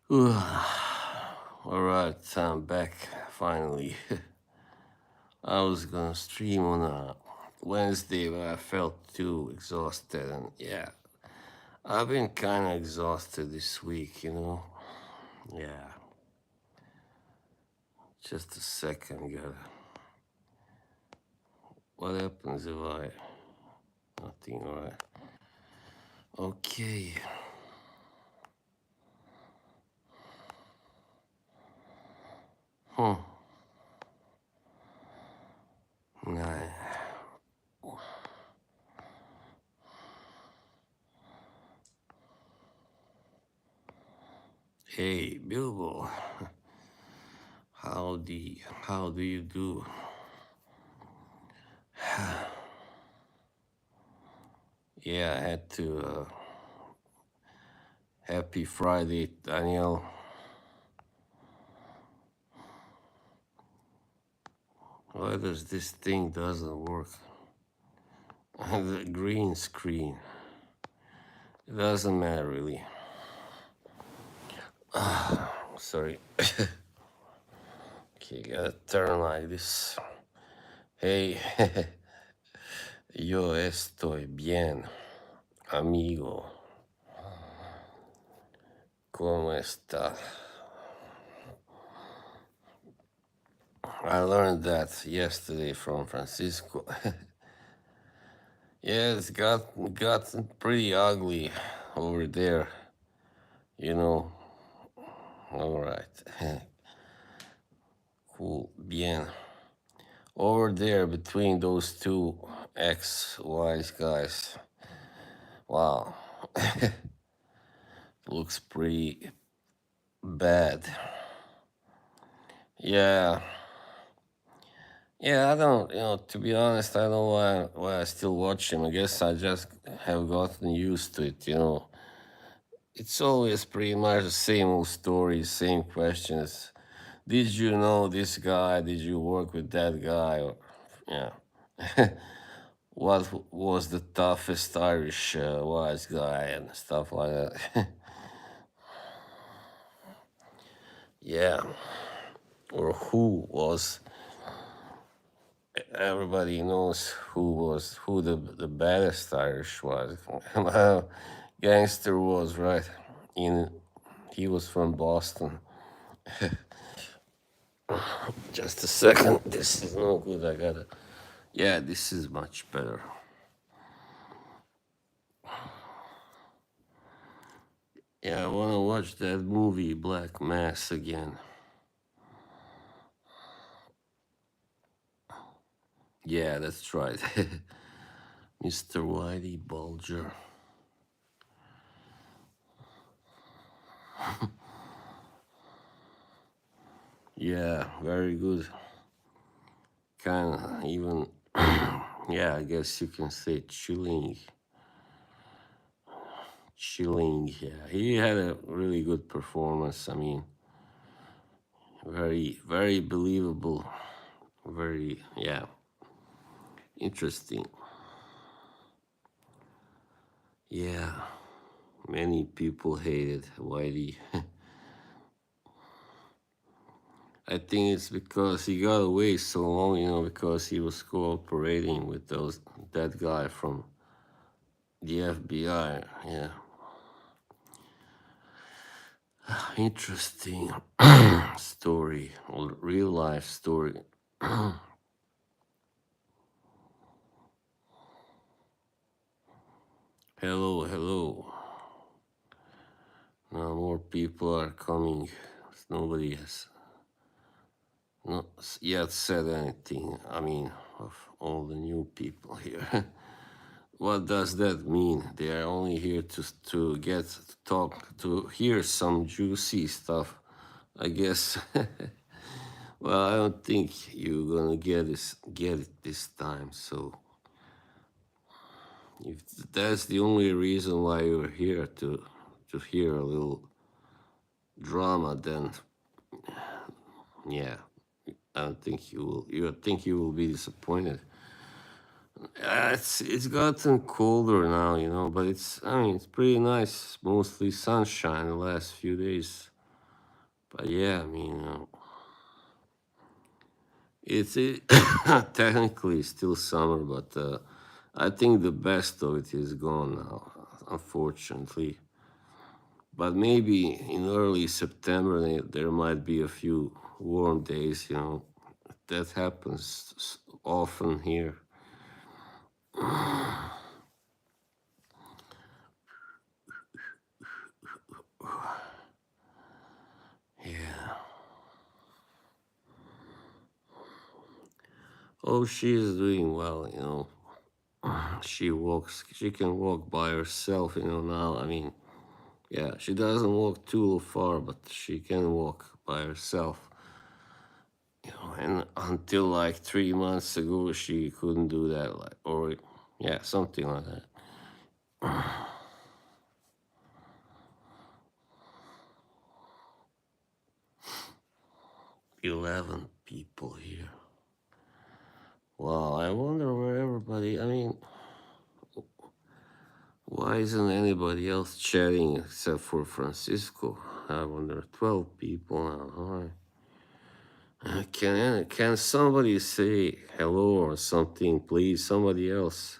All right, I'm back finally. I was gonna stream on a Wednesday, but I felt too exhausted, and yeah, I've been kind of exhausted this week. Yeah, just a second, gotta. What happens if I? Nothing, alright. Okay. Hmm. Nah. Hey, Bilbo. How do you do? Yeah, I had to. Happy Friday, Daniel. Why does this thing doesn't work? The green screen. It doesn't matter really. Sorry. Okay, gotta turn like this. Hey, yo estoy bien, amigo. ¿Cómo está? I learned that yesterday from Francisco. Yeah, it's gotten pretty ugly over there, you know. All right. Cool. Bien. Over there between those two ex-wise guys. Wow. Looks pretty bad. Yeah. Yeah, I don't, to be honest, I don't know why I still watch him. I guess I just have gotten used to it. It's always pretty much the same old stories, same questions. Did you know this guy? Did you work with that guy? Yeah. What was the toughest Irish wise guy and stuff like that? Yeah. Or everybody knows who the baddest Irish was. Gangster was, right? In He was from Boston. Just a second. This is no good. I gotta. Yeah, this is much better. Yeah, I wanna watch that movie Black Mass again. Yeah, that's right. Mr. Whitey Bulger. Yeah, very good. Kind of even, yeah, I guess you can say chilling. Chilling, yeah. He had a really good performance. I mean, very, very believable. Very, yeah, interesting. Yeah, many people hated Whitey. I think it's because he got away so long, because he was cooperating with that guy from the FBI. Yeah, interesting story, or real life story. Hello, hello. Now more people are coming. Nobody has not yet said anything. I mean, of all the new people here. What does that mean? They are only here to get to talk, to hear some juicy stuff, I guess. Well, I don't think you're gonna get it this time. So if that's the only reason why you're here to hear a little drama, then yeah, I don't think you will. You think you will be disappointed. It's gotten colder now, but it's, I mean, it's pretty nice. Mostly sunshine the last few days. But yeah, I mean, it's technically still summer, but I think the best of it is gone now, unfortunately. But maybe in early September there might be a few warm days. That happens often here. Yeah. Oh, she is doing well. She can walk by herself now. I mean, yeah, she doesn't walk too far, but she can walk by herself. And until like 3 months ago, she couldn't do that, or yeah, something like that. 11 people here. Wow, I wonder where everybody. I mean, why isn't anybody else chatting except for Francisco? I wonder. 12 people now. All right. Can somebody say hello or something, please? Somebody else.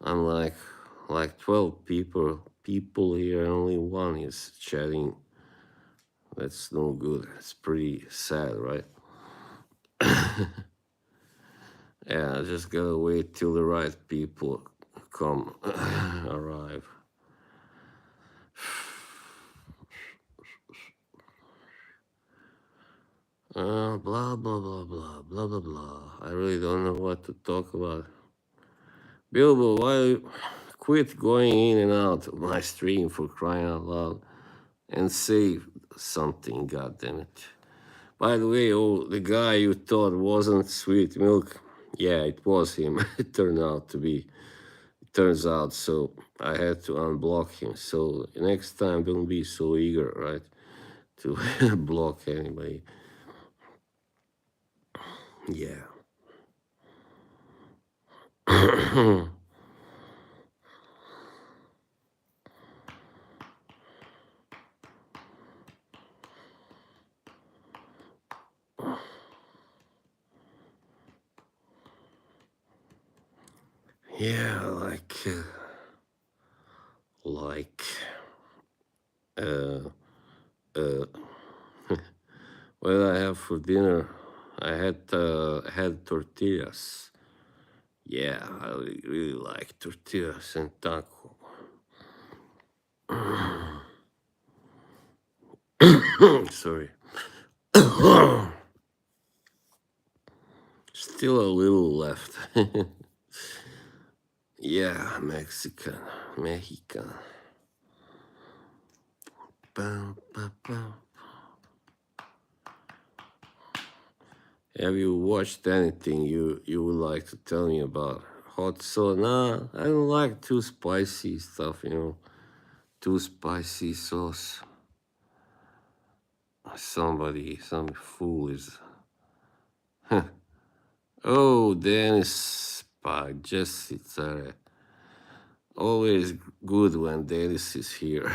I'm like 12 people here, and only one is chatting. That's no good. It's pretty sad, right? Yeah, I just gotta wait till the right people come arrive. Blah blah blah blah blah blah blah. I really don't know what to talk about. Bilbo, why quit going in and out of my stream for crying out loud and say something, goddammit. By the way, the guy you thought wasn't Sweet Milk, yeah, it was him. It turned out to be. It turns out, so I had to unblock him. So next time, don't be so eager, right, to block anybody. Yeah. Yeah, like, uh, uh, what did I have for dinner? I had tortillas. Yeah, I really like tortillas and taco. Sorry. Still a little left. Yeah, Mexican. Bum, bum, bum. Have you watched anything you would like to tell me about? Hot sauce? Nah, I don't like too spicy stuff. Too spicy sauce. Some fool is. Oh, Dennis Just it's always good when Dennis is here.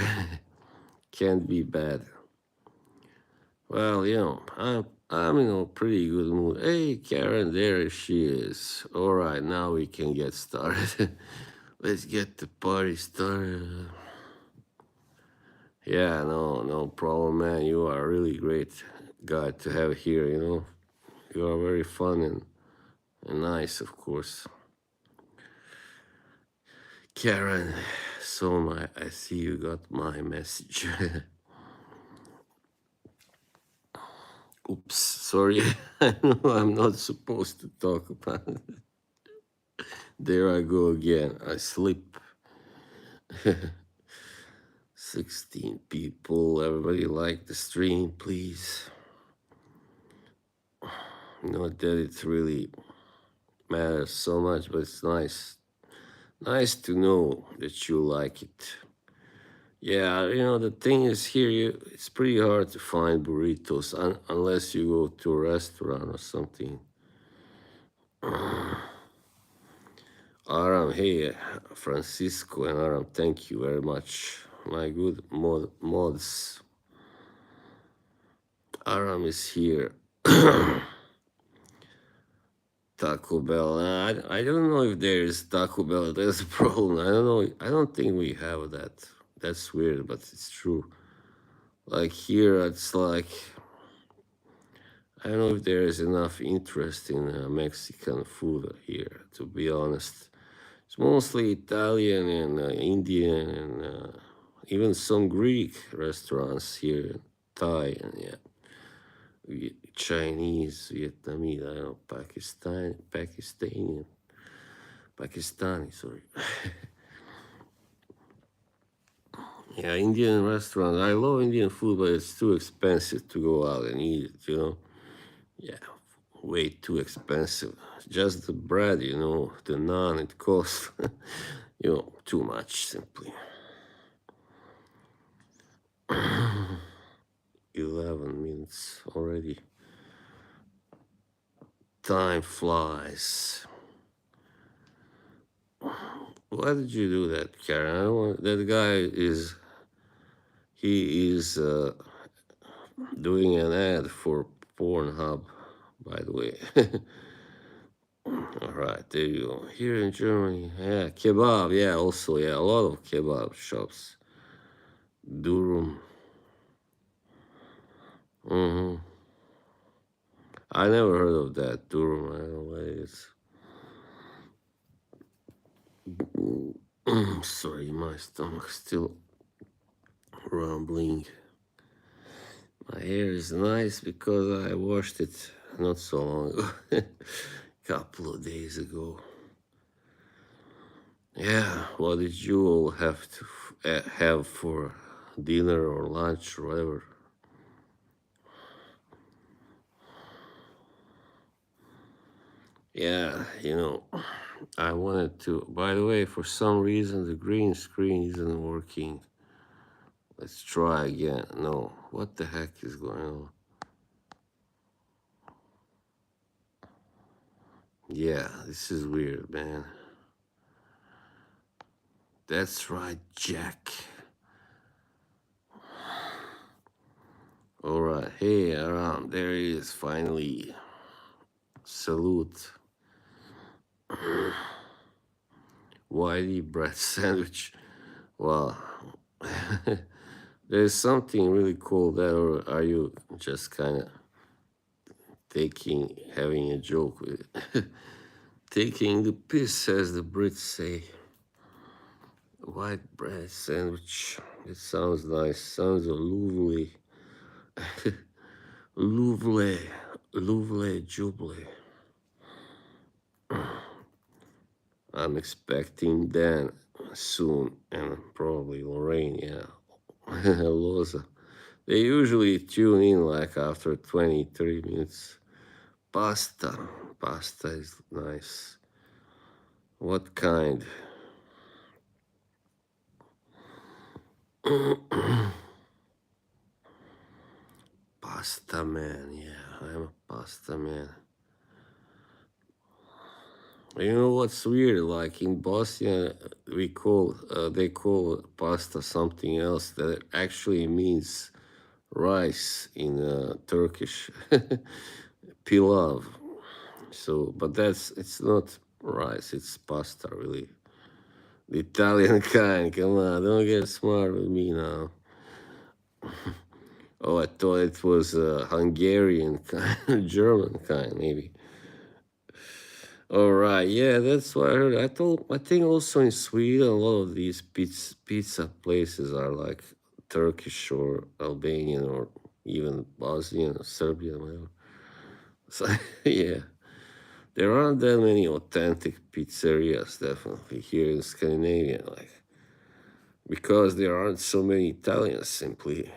Can't be bad. Well, I'm in a pretty good mood. Hey, Karen, there she is. All right, now we can get started. Let's get the party started. Yeah, no problem, man. You are a really great guy to have here. You are very fun and nice, of course. Karen, I see you got my message. Oops, sorry. I know I'm not supposed to talk about it. There I go again. I slip. 16 people. Everybody like the stream, please. Not that it really matters so much, but it's nice. Nice to know that you like it. Yeah, the thing is here, it's pretty hard to find burritos unless you go to a restaurant or something. Aram, hey, Francisco and Aram, thank you very much. My good mods. Aram is here. Taco Bell. I don't know if there is Taco Bell. That's a problem. I don't know. I don't think we have that. That's weird, but it's true. Like here, it's like I don't know if there is enough interest in Mexican food here. To be honest, it's mostly Italian and Indian and even some Greek restaurants here, Thai and yeah, Chinese, Vietnamese. I don't know, Pakistani. Sorry. Yeah, Indian restaurant. I love Indian food, but it's too expensive to go out and eat it. Yeah, way too expensive. Just the bread, the naan. It costs, too much simply. 11 minutes already. Time flies. Why did you do that, Karen? I don't want, that guy is he is doing an ad for Pornhub, by the way. All right, there you go. Here in Germany, yeah, kebab, yeah, also, yeah, a lot of kebab shops. Durum. hmm I never heard of that. Durum, I don't know what it is. Sorry, my stomach's still rumbling. My hair is nice because I washed it not so long ago, couple of days ago. Yeah, what did you all have to have for dinner or lunch or whatever? Yeah, I wanted to. By the way, for some reason, the green screen isn't working. Let's try again. No, what the heck is going on? Yeah, this is weird, man. That's right, Jack. All right, hey, around there he is finally. Salute. Whitey bread sandwich. Well, there's something really cool there, or are you just kind of having a joke with it? Taking the piss, as the Brits say. White bread sandwich. It sounds nice. Sounds lovely. Lovely. Lovely jubilee. I'm expecting Dan soon, and probably Lorraine, yeah. Loza. They usually tune in like after 23 minutes. Pasta. Pasta is nice. What kind? Pasta man, yeah, I'm a pasta man. You know what's weird? Like in Bosnia, they call pasta something else that actually means rice in Turkish, pilav. So, but it's not rice; it's pasta, really. The Italian kind. Come on, don't get smart with me now. Oh, I thought it was Hungarian kind, German kind, maybe. All right, yeah, that's what I heard. I think also in Sweden, a lot of these pizza places are like Turkish or Albanian or even Bosnian or Serbian, whatever. So yeah, there aren't that many authentic pizzerias, definitely here in Scandinavia, like because there aren't so many Italians. Simply,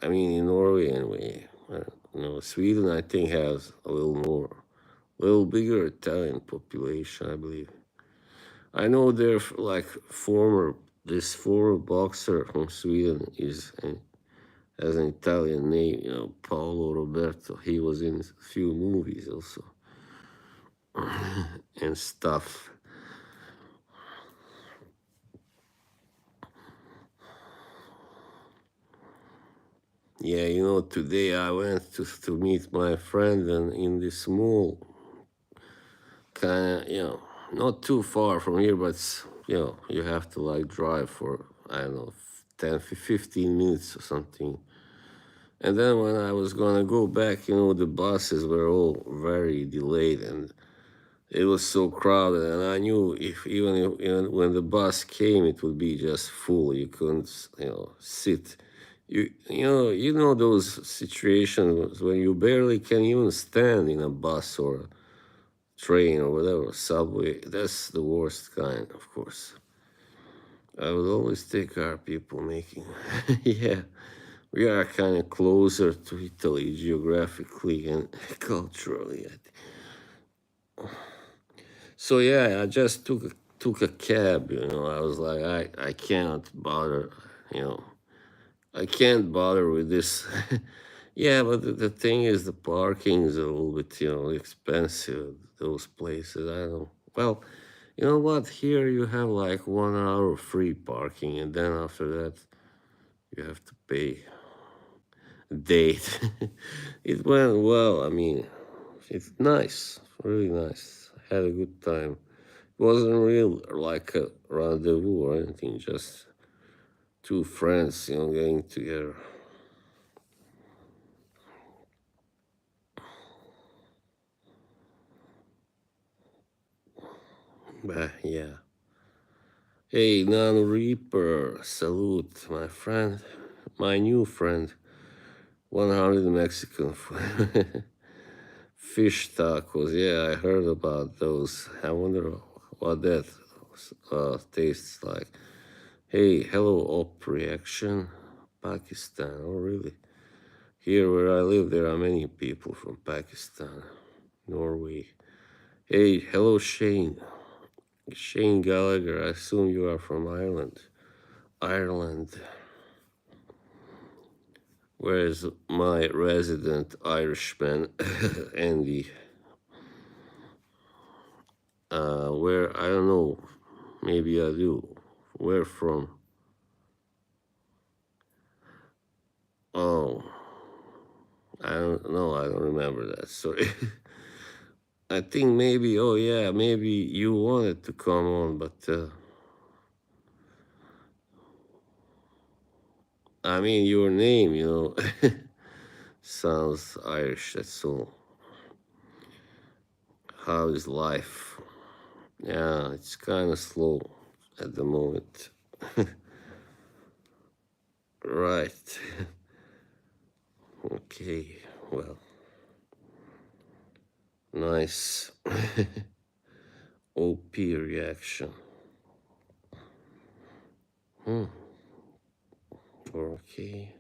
I mean, in Norway anyway. Sweden I think has a little bigger Italian population, I believe. I know they're like this former boxer from Sweden has an Italian name, Paolo Roberto. He was in a few movies also and stuff. Yeah, today I went to meet my friend and in this mall, kind of, not too far from here, but you have to like drive for, I don't know, 10, 15 minutes or something. And then when I was gonna go back, the buses were all very delayed and it was so crowded. And I knew even when the bus came, it would be just full. You couldn't, sit. You know those situations when you barely can even stand in a bus or train or whatever, subway. That's the worst kind, of course. I would always take our people making. Yeah, we are kind of closer to Italy geographically and culturally. So yeah, I just took a cab. I was like, I can't bother. You know, I can't bother with this. Yeah, but the thing is, the parking is a little bit, expensive. Those places, I don't. Well, you know what? Here you have like 1 hour free parking, and then after that, you have to pay a date. It went well. I mean, it's nice, really nice. I had a good time. It wasn't real like a rendezvous or anything, just two friends, getting together. But yeah. Hey, Non Reaper, salute, my friend, my new friend. 100 Mexican fish tacos. Yeah, I heard about those. I wonder what that tastes like. Hey, hello, op reaction. Pakistan. Oh, really? Here where I live, there are many people from Pakistan, Norway. Hey, hello, Shane. Shane Gallagher. I assume you are from Ireland. Ireland. Where's my resident Irishman, Andy? Where I don't know. Maybe I do. Where from? Oh, I don't know. I don't remember that. Sorry. I think maybe. Oh yeah, maybe you wanted to come on, but I mean your name, sounds Irish. That's all. How is life? Yeah, it's kind of slow at the moment. Right. Okay. Well, nice. OP reaction. Hmm. Okay.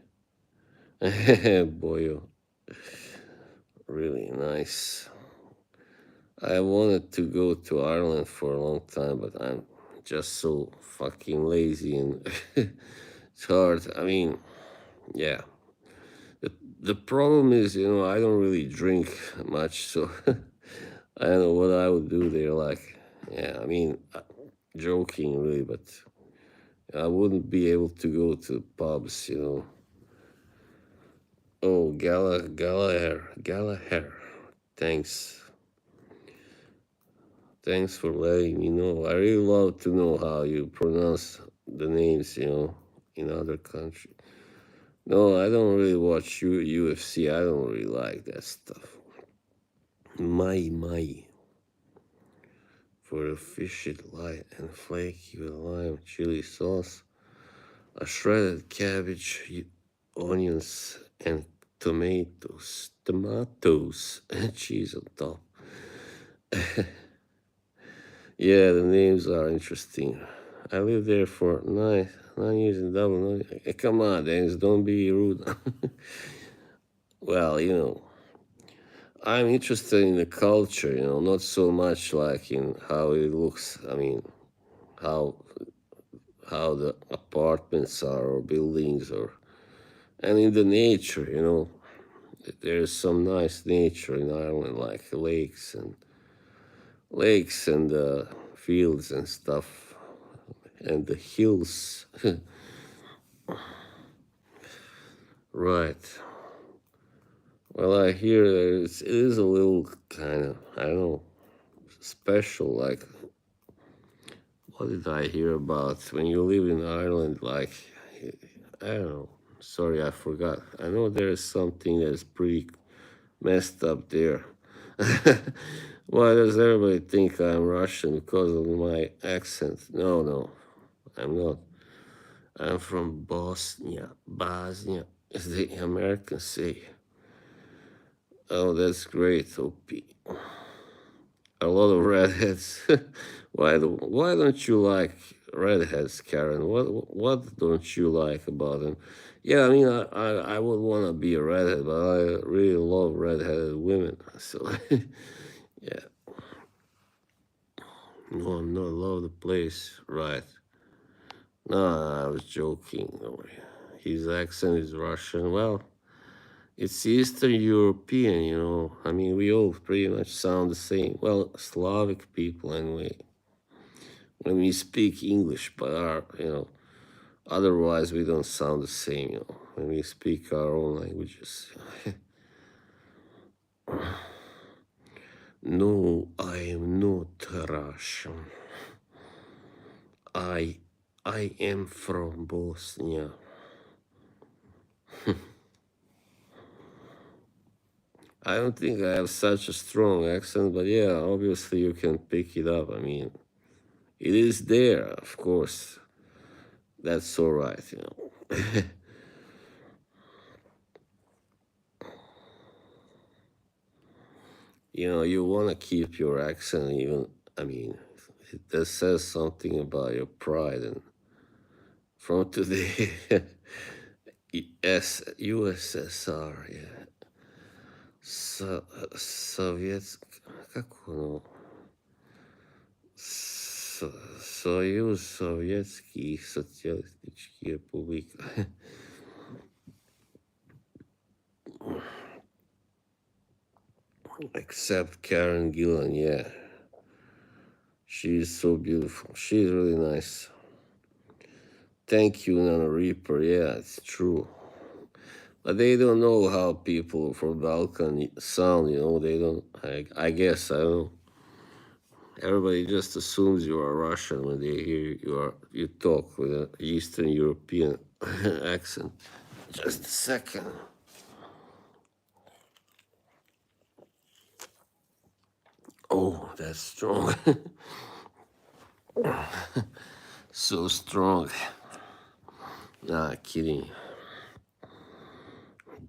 Boy, really nice. I wanted to go to Ireland for a long time, but I'm just so fucking lazy and it's hard. I mean, yeah. The, the problem is, I don't really drink much, so I don't know what I would do there. Like, yeah, I mean, joking really, but I wouldn't be able to go to pubs. Oh, Gallagher. Thanks. Thanks for letting me know. I really love to know how you pronounce the names, in other countries. No, I don't really watch UFC. I don't really like that stuff. My. For a fishy light and flaky with lime, chili sauce, a shredded cabbage, onions, and tomatoes, and cheese on top. Yeah, the names are interesting. I lived there for 9 years in Dublin. Come on, Dennis, don't be rude. Well, I'm interested in the culture, not so much like in how it looks. I mean, how how the apartments are or buildings or and in the nature, there's some nice nature in Ireland, like lakes and fields and stuff, and the hills. Right. Well, I hear that it is a little kind of, I don't know, special. Like, what did I hear about when you live in Ireland? Like, I don't know. Sorry, I forgot. I know there is something that's pretty messed up there. Why does everybody think I'm Russian because of my accent? No, no, I'm not. I'm from Bosnia, Bosnia, as the Americans say. Oh, that's great, OP. A lot of redheads. Why don't you like redheads, Karen? What don't you like about them? Yeah, I mean, I would want to be a redhead, but I really love redheaded women. So, yeah, no, I'm not all over the place, right? No, I was joking. His accent is Russian. Well, it's Eastern European, you know. I mean, we all pretty much sound the same. Well, Slavic people, anyway. When we speak English, but otherwise we don't sound the same, you know. When we speak our own languages. No, I am not Russian. I, I am from Bosnia. I don't think I have such a strong accent, but yeah, obviously you can pick it up. I mean, it is there, of course. That's all right, you know. You know, you want to keep your accent, even, I mean, that says something about your pride. And from today, yes, USSR, yeah. Совет, как оно? Со- Союз Советских Социалистических Республик. Except Karen Gillan, yeah. She's so beautiful. She's really nice. Thank you, Nana Reaper. Yeah, it's true. But they don't know how people from Balkan sound, you know. They don't, I guess, I don't know. Everybody just assumes you are Russian when they hear you talk with an Eastern European accent. Just a second. Oh, that's strong. So strong. Nah, kidding.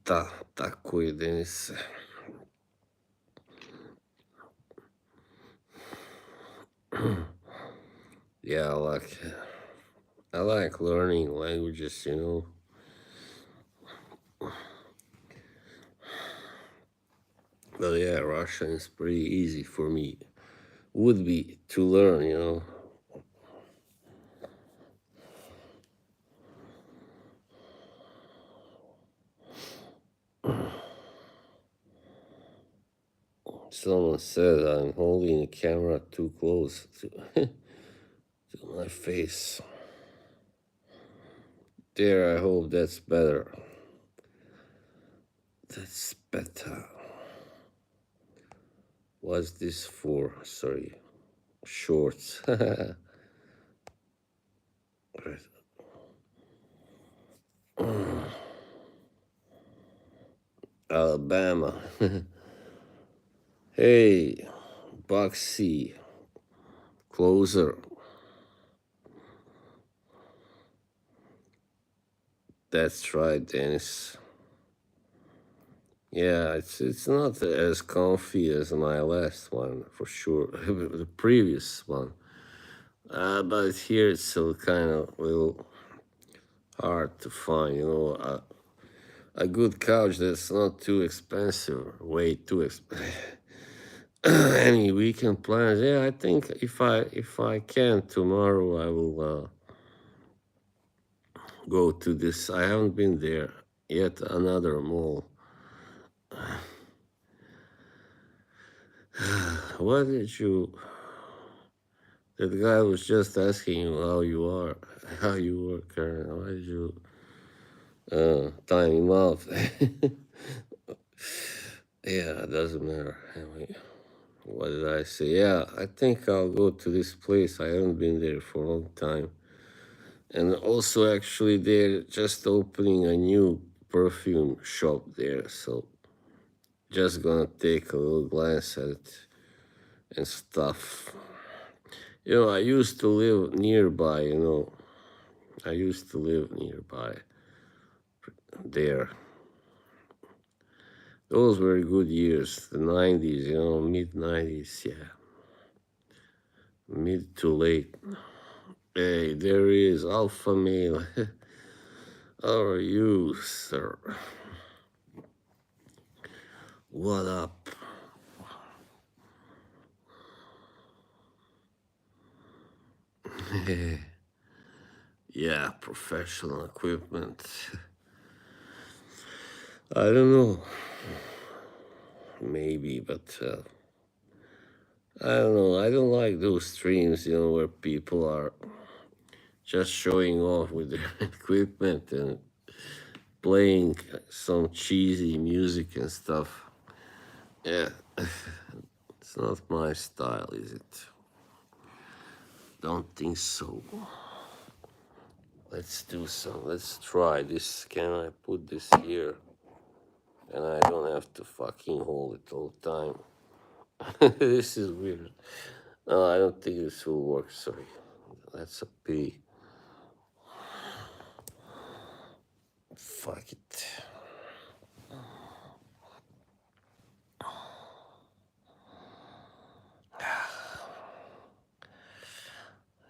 Да, такой Денис. Yeah, I like learning languages, you know. But yeah, Russian is pretty easy for me. Would be to learn, you know. Someone said I'm holding the camera too close to, to my face. There, I hope that's better. That's better. What's this for? Sorry. Shorts. Right. Alabama. Hey, Boxy. Closer. That's right, Dennis. Yeah, it's not as comfy as my last one for sure. The previous one. But here it's still kind of a little hard to find, you know, a good couch that's not too expensive, way too expensive. Any weekend plans? Yeah, I think if I can tomorrow, I will go to this. I haven't been there yet. Another mall. What did you? That guy was just asking you how you are, how you were, Karen. Why did you? time him out. Yeah, it doesn't matter. Anyway, what did I say? Yeah, I think I'll go to this place. I haven't been there for a long time. And also, actually, they're just opening a new perfume shop there. So, just gonna take a little glance at it and stuff. I used to live nearby, I used to live nearby there. Those were good years, the 90s, mid 90s, yeah, mid to late. Hey, there is Alpha Male. How are you, sir? What up? Yeah, professional equipment. I don't know, maybe, but I don't know. I don't like those streams, where people are just showing off with their equipment and playing some cheesy music and stuff. Yeah, it's not my style, is it? Don't think so. Let's do some. Let's try this. Can I put this here? And I don't have to fucking hold it all the time. This is weird. No, I don't think this will work. Sorry. That's a P. Fuck it.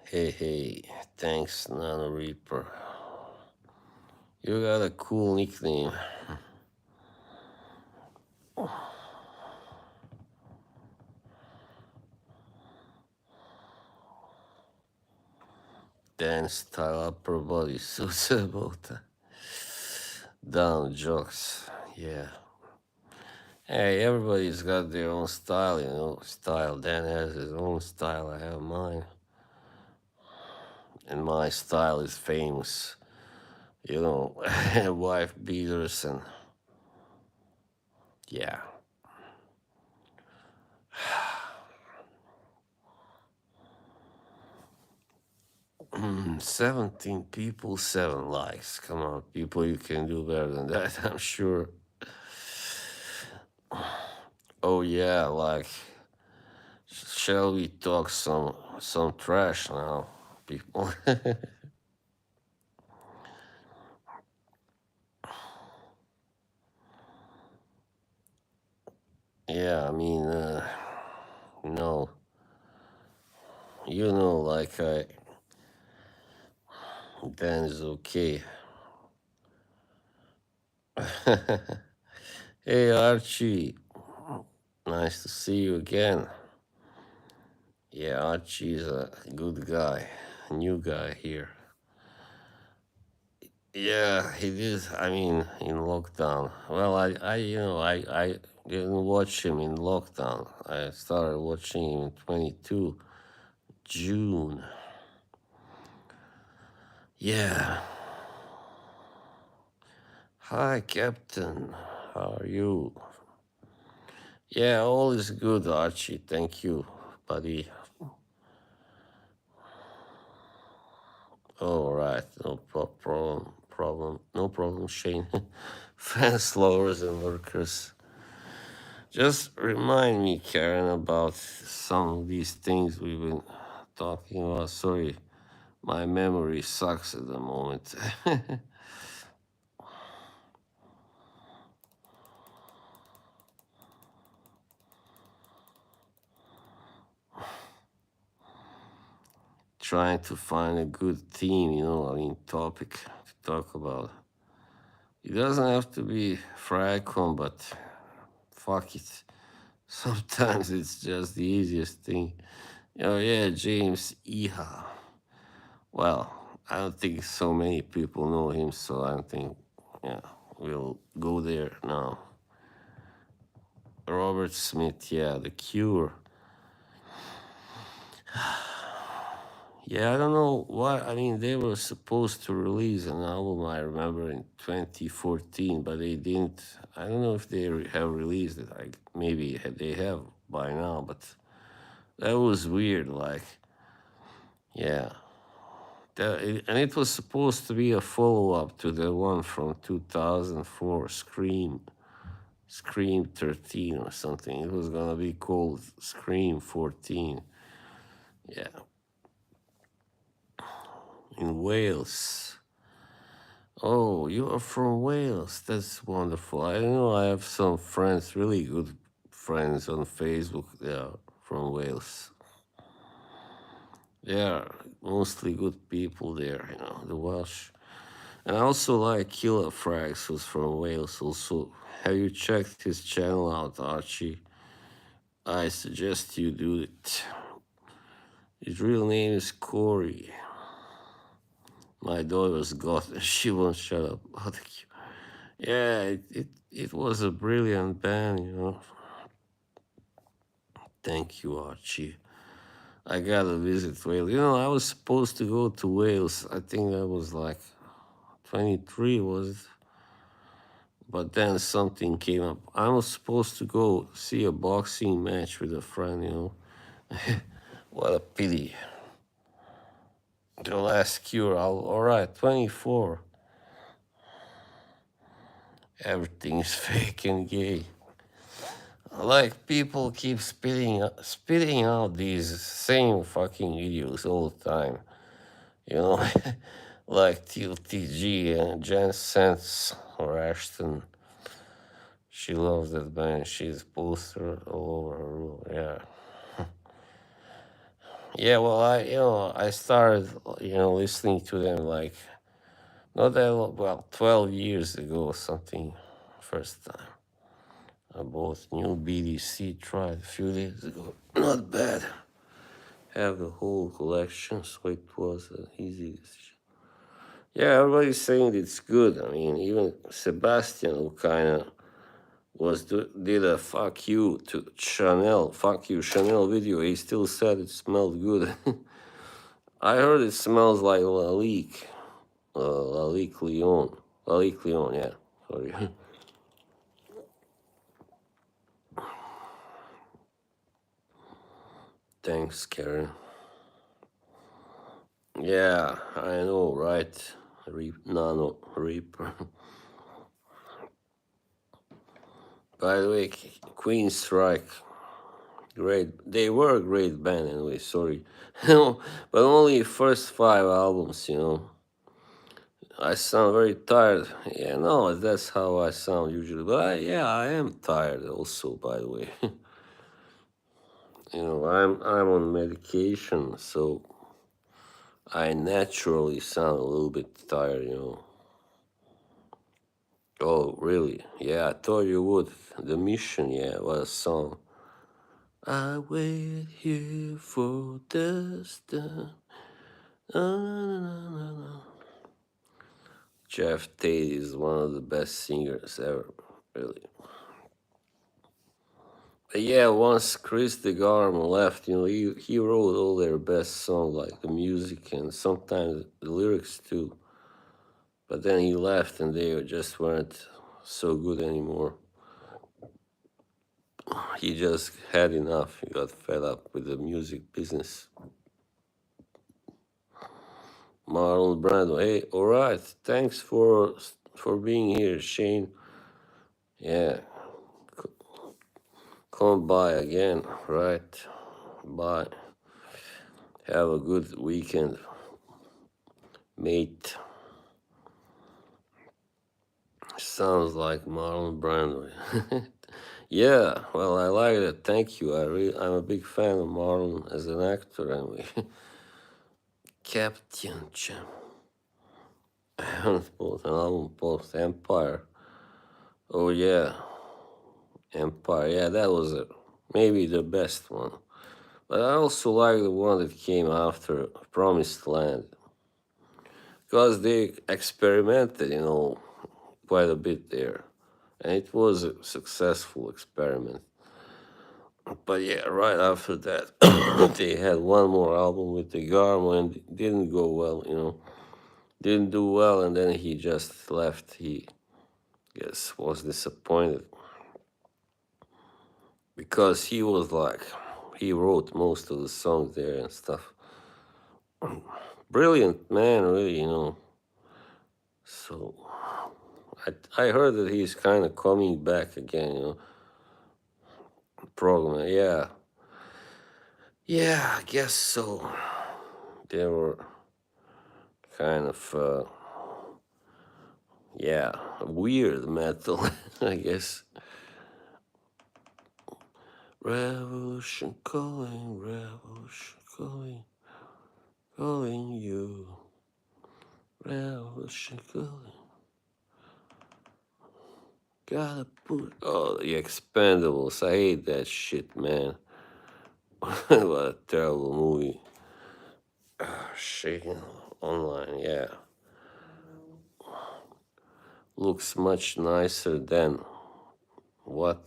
Hey, hey. Thanks, Nano Reaper. You got a cool nickname. Dance style upper body suits about down jokes. Yeah. Hey, everybody's got their own style, Style. Dan has his own style. I have mine. And my style is famous. Wife beaters and yeah. 17 people, 7 likes. Come on, people, you can do better than that, I'm sure. Oh yeah, like, shall we talk some trash now, people? Yeah, I mean, no, like Dan is okay. Hey Archie, nice to see you again. Yeah, Archie's a good guy, new guy here. Yeah, he did. I mean, in lockdown. Well, I didn't watch him in lockdown. I started watching him in 22 June. Yeah. Hi, Captain. How are you? Yeah, all is good, Archie. Thank you, buddy. All right, no problem, no problem, Shane. Fans, lovers, and workers. Just remind me, Karen, about some of these things we've been talking about. Sorry, my memory sucks at the moment. Trying to find a good theme, topic to talk about. It doesn't have to be Fracon, but fuck it. Sometimes it's just the easiest thing. Oh yeah, James Iha. Well, I don't think so many people know him, so I don't think, yeah, we'll go there now. Robert Smith, yeah, The Cure. Yeah, I don't know why. I mean, they were supposed to release an album, I remember, in 2014, but they didn't. I don't know if they have released it. Like, maybe they have by now, but that was weird. Like, yeah. And it was supposed to be a follow up to the one from 2004, Scream 13 or something. It was gonna be called Scream 14. Yeah, in Wales. Oh, you are from Wales. That's wonderful. I know I have some friends, really good friends on Facebook. They are from Wales. They are mostly good people there, the Welsh. And I also like Killer Frags, who's from Wales. Also, have you checked his channel out, Archie? I suggest you do it. His real name is Corey. My daughter's got it. She won't shut up. Yeah, it was a brilliant band. Thank you, Archie. I gotta visit Wales. I was supposed to go to Wales. I think that was like 23, was it? But then something came up. I was supposed to go see a boxing match with a friend. What a pity. The last cure. All right, 24. Everything's fake and gay. Like people keep spitting out these same fucking videos all the time. You know, like TLTG and Jen Sense or Ashton. She loves that band. She's poster all over her room. Yeah. Yeah, well, I started, listening to them like not that long, well, 12 years ago or something, first time. I bought new BDC, tried a few days ago. Not bad. Have the whole collection, so it was an easy decision. Yeah, everybody's saying it's good. I mean, even Sebastian, who kind of did a fuck you Chanel video. He still said it smelled good. I heard it smells like Lalique Leon. Lalique Leon, yeah. Sorry. Thanks, Karen. Yeah, I know, right? Nano Reaper. By the way, Queen Strike, great. They were a great band anyway. Sorry, but only first 5 albums. I sound very tired. Yeah, no, that's how I sound usually. But yeah, I am tired also. By the way, I'm on medication, so I naturally sound a little bit tired. Oh, really? Yeah, I thought you would. The Mission, yeah, was a song. I wait here for the sun. Na, na, na, na, na. Jeff Tate is one of the best singers ever, really. But yeah, once Chris DeGarmo left, he wrote all their best songs, like the music and sometimes the lyrics too. But then he left and they just weren't so good anymore. He just had enough. He got fed up with the music business. Marlon Brando. Hey, all right. Thanks for being here, Shane. Yeah, come by again. Right. Bye. Have a good weekend, mate. Sounds like Marlon Brando. Yeah, well, I like it. Thank you. I'm a big fan of Marlon as an actor, anyway. Captain Jim. Both an album post Empire. Oh yeah, Empire. Yeah, that was it. Maybe the best one. But I also like the one that came after Promised Land because they experimented, quite a bit there, and it was a successful experiment. But yeah, right after that, they had one more album with the Garmo and it didn't go well, didn't do well, and then he just left. He, guess, was disappointed because he was like, he wrote most of the songs there and stuff. Brilliant man, really, So I heard that he's kind of coming back again, program. Yeah, yeah, I guess so. They were kind of, yeah, weird metal, I guess. Revolution calling, revolution calling, calling you. Revolution calling. Gotta put. Oh, the Expendables. I hate that shit, man. What a terrible movie. Shaking online, yeah. Looks much nicer than what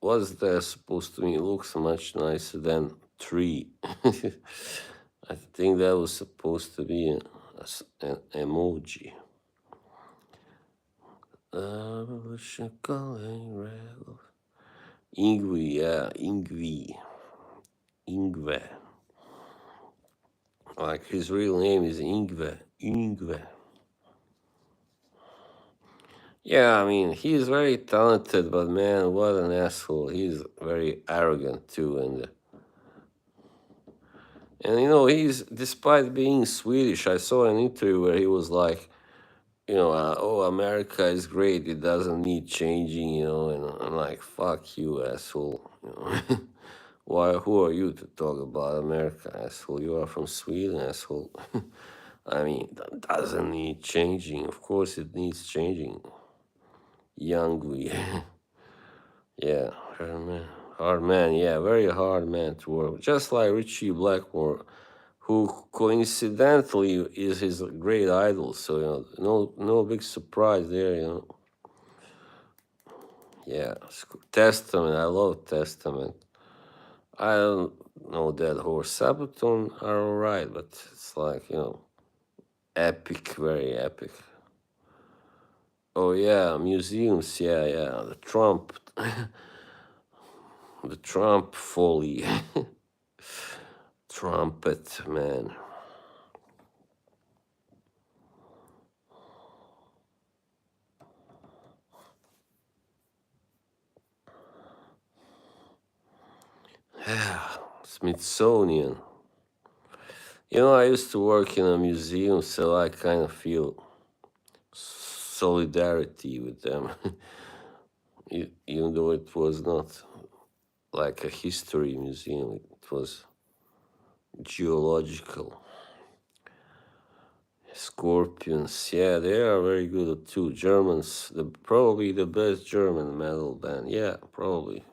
was that supposed to mean? Looks much nicer than tree. I think that was supposed to be an emoji. Revolution calling, Ingwe, yeah, Ingwe. Like his real name is Ingwe. Yeah, I mean, he's very talented, but man, what an asshole. He's very arrogant too, and he's despite being Swedish. I saw an interview where he was like, oh, America is great. It doesn't need changing, and I'm like, fuck you, asshole. Why? Who are you to talk about America, asshole? You are from Sweden, asshole. I mean, that doesn't need changing. Of course, it needs changing. Youngly. Yeah, hard man. Yeah, very hard man to work with. Just like Richie Blackmore, who coincidentally is his great idol. So no big surprise there. Yeah, Testament. I love Testament. I don't know that horse. Sabaton are alright, but it's like epic, very epic. Oh yeah, museums. Yeah, yeah. The Trump, the Trump folly, trumpet man. Yeah, Smithsonian. I used to work in a museum, so I kind of feel solidarity with them, even though it was not like a history museum, it was geological. Scorpions, yeah, they are very good too. Germans, probably the best German metal band. Yeah, probably.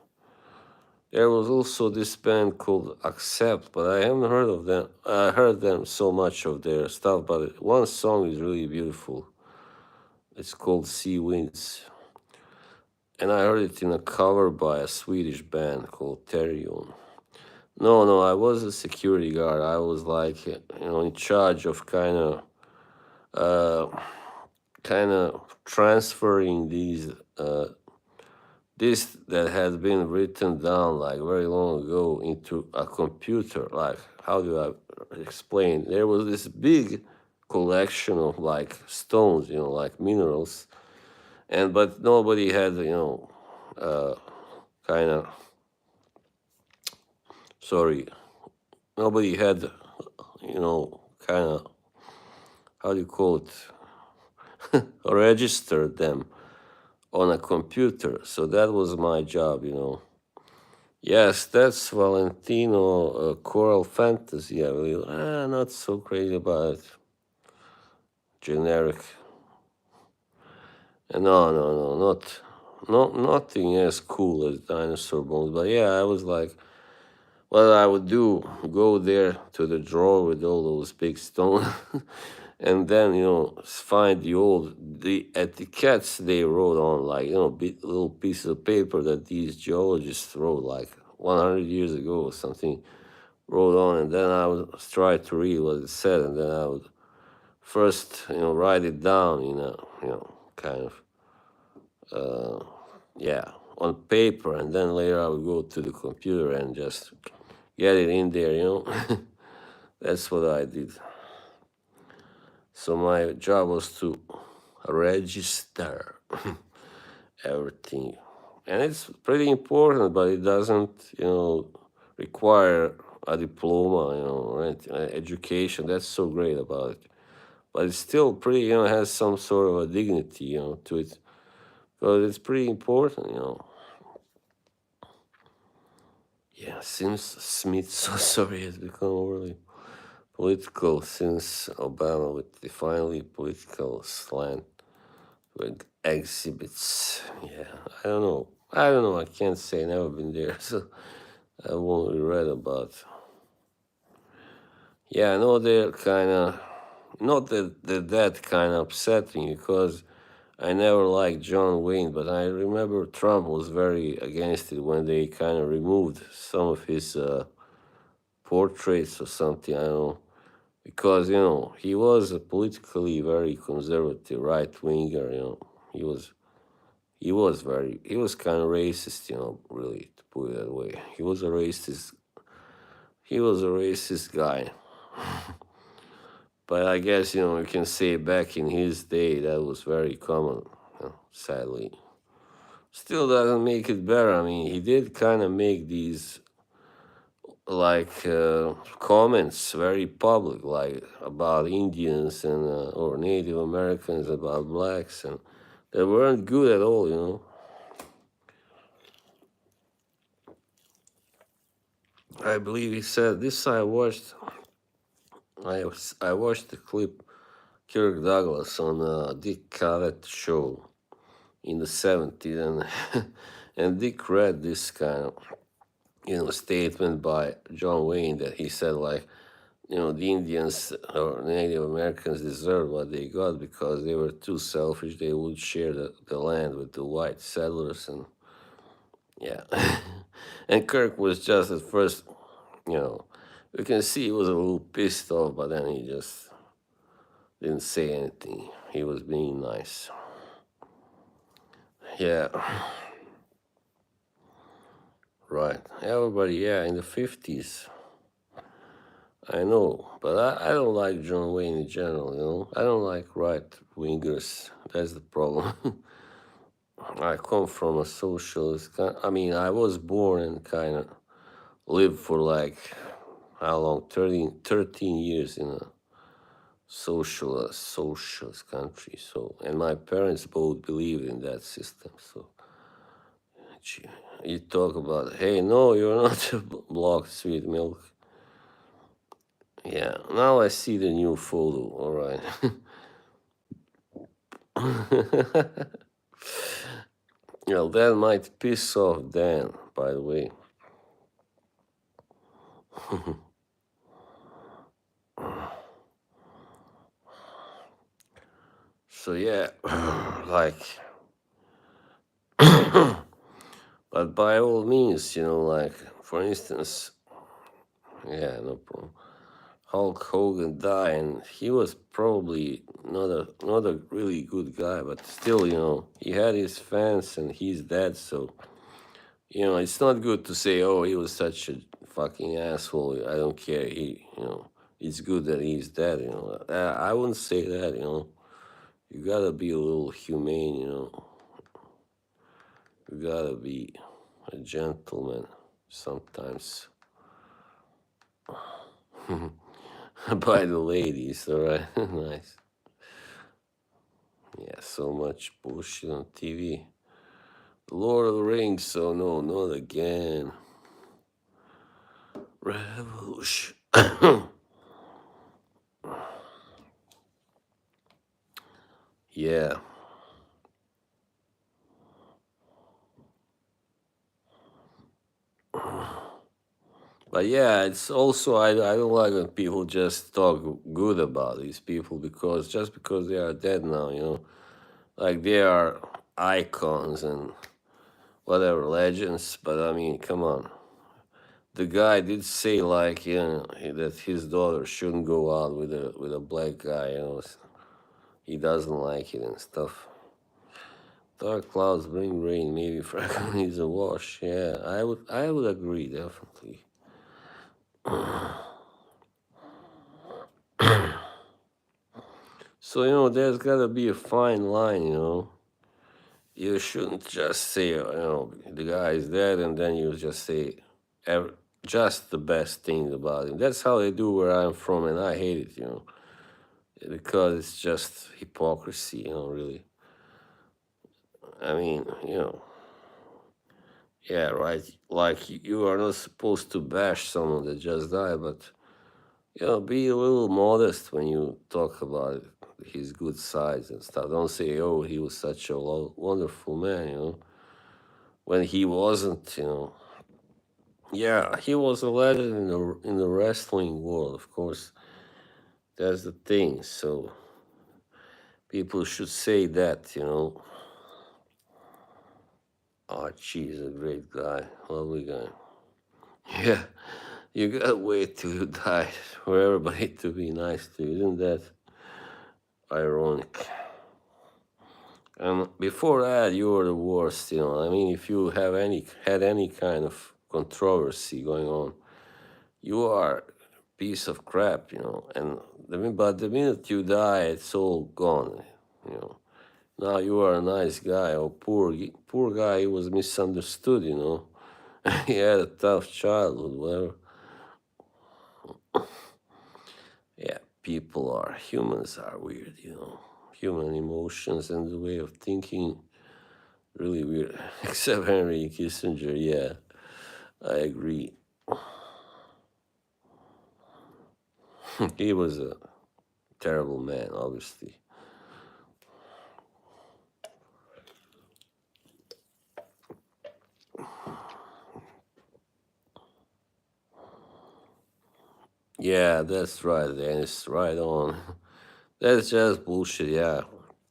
There was also this band called Accept, but I haven't heard of them. I heard them so much of their stuff, but one song is really beautiful. It's called Sea Winds. And I heard it in a cover by a Swedish band called Terion. No, no, I was a security guard. I was like, in charge of uh, kind of transferring this that had been written down like very long ago into a computer. Like, how do I explain? There was this big collection of like stones, like minerals, but nobody had, uh, kind of sorry, nobody had, kind of, how do you call it, registered them on a computer. So that was my job. Yes, that's Valentino Choral Fantasy. I believe. Not so crazy about it. Generic. No, no, no, nothing as cool as Dinosaur Bones. But yeah, I was like, what I would do, go there to the drawer with all those big stones and then find the etiquettes they wrote on, like little pieces of paper that these geologists wrote like 100 years ago or something, wrote on, and then I would try to read what it said, and then I would first write it down in a kind of uh, yeah, on paper, and then later I would go to the computer and just get it in there. That's what I did. So my job was to register everything, and it's pretty important, but it doesn't require a diploma, or anything, education. That's so great about it, but it's still pretty, has some sort of a dignity, to it, because it's pretty important. Yeah, seems Smith, so sorry, has become overly political since Obama with the finally political slant with exhibits. Yeah, I don't know. I can't say. Never been there, so I won't read about. Yeah, I know they're kind of not that kind of upsetting because I never liked John Wayne, but I remember Trump was very against it when they kind of removed some of his portraits or something. I don't know, because he was a politically very conservative right winger. He was kind of racist. Really, to put it that way, he was a racist guy. But I guess you can say back in his day that was very common. Sadly, still doesn't make it better. I mean, he did kind of make these like comments very public, like about Indians and or Native Americans, about blacks, and they weren't good at all. I believe he said this. I watched the clip Kirk Douglas on Dick Cavett show in the 70s, and and Dick read this kind of statement by John Wayne that he said like the Indians or Native Americans deserved what they got because they were too selfish. They would share the land with the white settlers, and yeah. And Kirk was just at first, you know, you can see he was a little pissed off, but then he just didn't say anything. He was being nice. Yeah, right. Everybody, yeah, in the 50s. I know, but I don't like John Wayne in general. I don't like right wingers. That's the problem. I come from a socialist. I mean, I was born and kind of lived for like, how long? 13 years in a socialist country. So, and my parents both believed in that system. So, gee, you talk about, hey, no, you're not blocked sweet milk. Yeah, now I see the new photo. All right. That might piss off Dan, by the way. So yeah, like, but by all means, like for instance, yeah, no problem. Hulk Hogan died, and he was probably not a really good guy, but still, he had his fans, and he's dead. So it's not good to say, oh, he was such a fucking asshole. I don't care. It's good that he's dead. I wouldn't say that. You gotta be a little humane. You gotta be a gentleman sometimes. By the ladies, all right, nice. Yeah, so much bullshit on TV. Lord of the Rings, so no, not again. Revolution. Yeah. But yeah, it's also I don't like when people just talk good about these people because just because they are dead now, like they are icons and whatever legends. But I mean, come on, the guy did say like that his daughter shouldn't go out with a black guy. He doesn't like it and stuff. Dark clouds bring rain. Maybe Franklin needs a wash. Yeah, I would agree definitely. So there's gotta be a fine line. You shouldn't just say the guy is dead and then you just say just the best things about him. That's how they do where I'm from, and I hate it. Because it's just hypocrisy. Really. I mean, yeah, right. Like you are not supposed to bash someone that just died, but be a little modest when you talk about his good sides and stuff. Don't say, "Oh, he was such a wonderful man," when he wasn't. Yeah, he was a legend in the wrestling world, of course. That's the thing. So people should say that. Archie is a great guy, lovely guy. Yeah, you gotta wait till you die for everybody to be nice to you. Isn't that ironic? And before that, you were the worst. I mean, if you have any kind of controversy going on, you are a piece of crap. And but the minute you die, it's all gone. You know. Now you are a nice guy. Oh, poor guy. He was misunderstood. He had a tough childhood. Whatever. Yeah, humans are weird. Human emotions and the way of thinking really weird. Except Henry Kissinger, yeah, I agree. He was a terrible man, obviously. Yeah, that's right, Dennis. Right on. That's just bullshit. Yeah,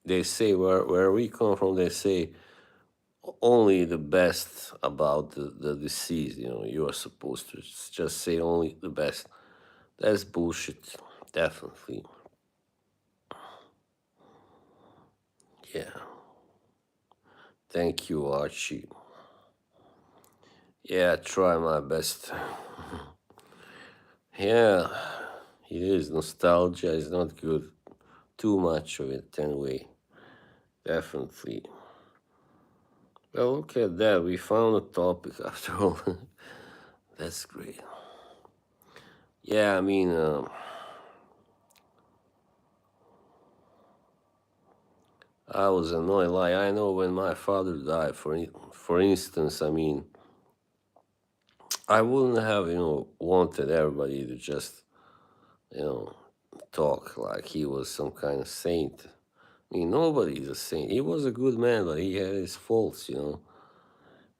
they say where we come from. They say only the best about the deceased. You are supposed to just say only the best. That's bullshit. Definitely. Yeah. Thank you, Archie. Yeah, try my best. Yeah, it is. Nostalgia is not good. Too much of it, anyway. Definitely. Well, look at that. We found a topic after all. That's great. Yeah, I mean, I was annoyed. Like, I know when my father died, for instance, I mean, I wouldn't have wanted everybody to just, you know, talk like he was some kind of saint. I mean, nobody's a saint. He was a good man, but he had his faults.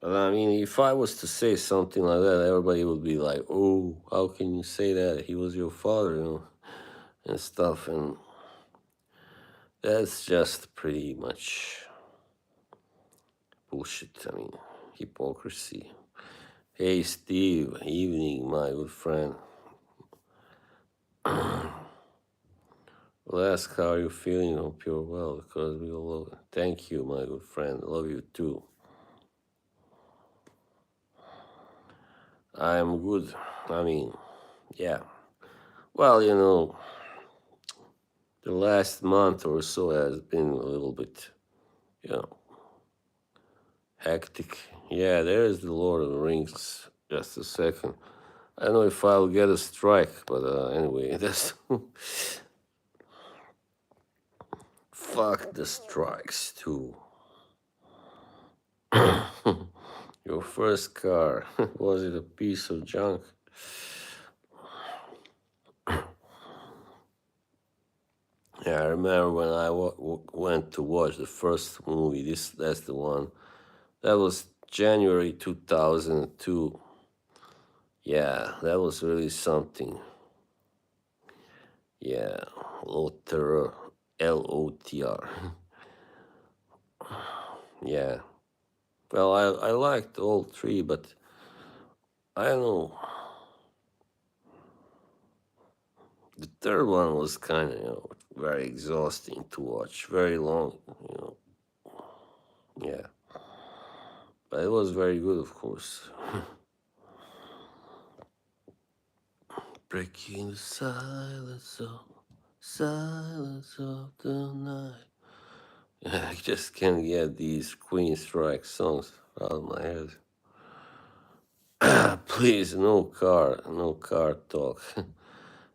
But I mean, if I was to say something like that, everybody would be like, "Oh, how can you say that? He was your father," and stuff. And that's just pretty much bullshit. I mean, hypocrisy. Hey, Steve. Evening, my good friend. Well, ask how you're feeling. Hope you're well, because we all love. Thank you, my good friend. Love you too. I'm good. I mean, yeah. Well, the last month or so has been a little bit, you know, hectic. Yeah, there's the Lord of the Rings. Just a second. I don't know if I'll get a strike, but anyway, that's fuck the strikes too. Your first car, was it a piece of junk? Yeah, I remember when I went to watch the first movie. That's the one. That was January 2002. Yeah, that was really something. Yeah, Lotr, Lotr. Yeah. Well, I liked all three, but I don't know. The third one was kind of, very exhausting to watch, very long, you know. Yeah, but it was very good, of course. Breaking the silence of the night. I just can't get these Queen Strike songs out of my head. Please, no car talk.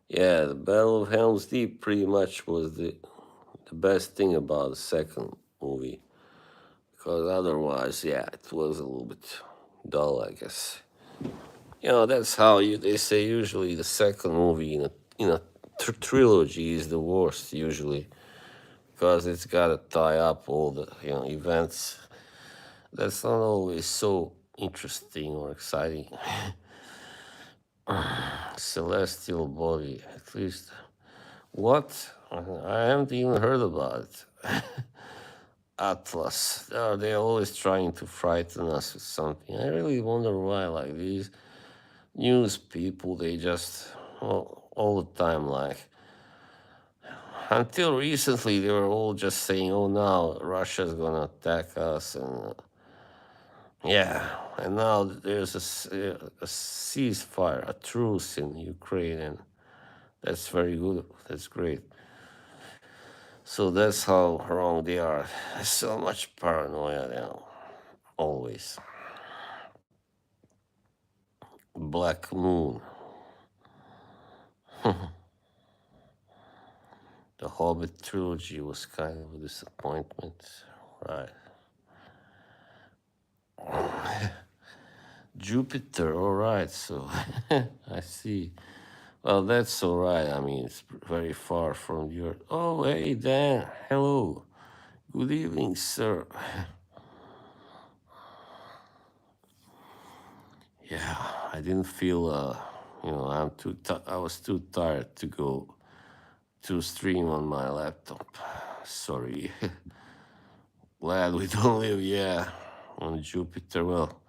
Yeah, the Battle of Helm's Deep pretty much was the best thing about the second movie. Because otherwise, yeah, it was a little bit dull, I guess. That's how they say usually the second movie in a trilogy is the worst usually because it's got to tie up all the events. That's not always so interesting or exciting. Celestial body, at least. What? I haven't even heard about it. Atlas. They're always trying to frighten us with something. I really wonder why. Like these news people, they just all the time like. Until recently, they were all just saying, "Oh, now Russia's gonna attack us," and yeah, and now there's a ceasefire, a truce in Ukraine, and that's very good. That's great. So that's how wrong they are. So much paranoia now, always. Black Moon. The Hobbit trilogy was kind of a disappointment, right? Jupiter, all right. So I see. Well, that's all right. I mean, it's very far from your. Oh, hey, Dan. Hello. Good evening, sir. Yeah, I didn't feel. I was too tired to go to stream on my laptop. Sorry. Glad we don't live, yeah, on Jupiter. Well,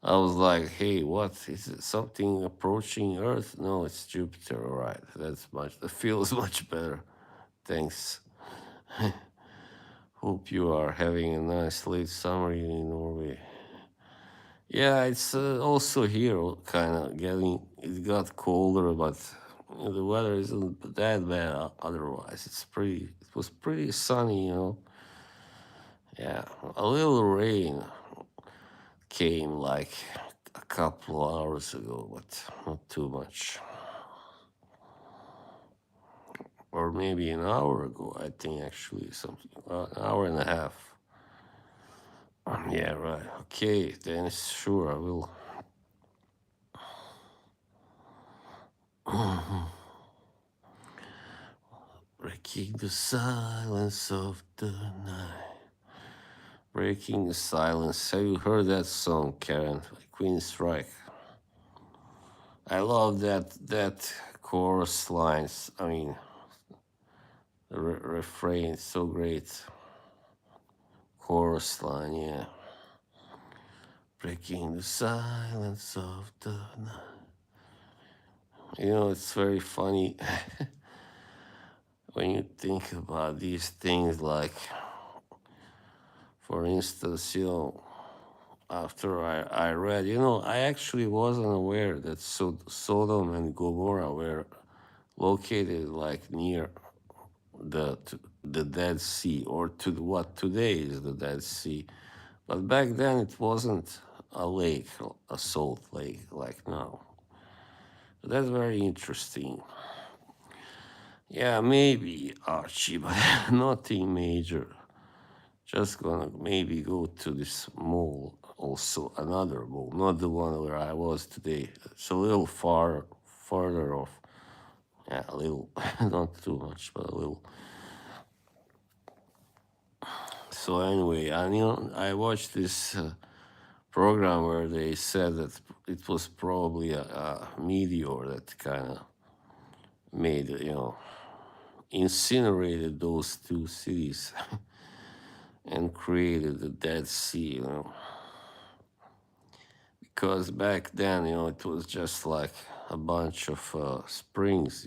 I was like, hey, what? Is it something approaching Earth? No, it's Jupiter. All right. That feels much better. Thanks. Hope you are having a nice late summer in Norway. Yeah, it's also here kind of it got colder, but the weather isn't that bad otherwise. It was pretty sunny. Yeah, a little rain came like a couple hours ago, but not too much. Or maybe an hour ago, I think actually, something, an hour and a half. Yeah, right. Okay, then sure, I will. Breaking the silence of the night. Breaking the silence. Have you heard that song, Karen? By Queen Strike. I love that chorus lines. I mean, the refrain is so great. Chorus line, yeah. Breaking the silence of the night. It's very funny when you think about these things. Like, for instance, after I read, I actually wasn't aware that Sodom and Gomorrah were located like near the Dead Sea, or to what today is the Dead Sea. But back then it wasn't a lake, a salt lake like now. That's very interesting. Yeah, maybe Archie, but nothing major. Just gonna maybe go to this mall, also another mall, not the one where I was today. It's a little farther off. Yeah, a little, not too much, but a little. So anyway, I watched this program where they said that it was probably a meteor that kind of made, incinerated those two cities and created the Dead Sea, because back then, it was just like a bunch of springs.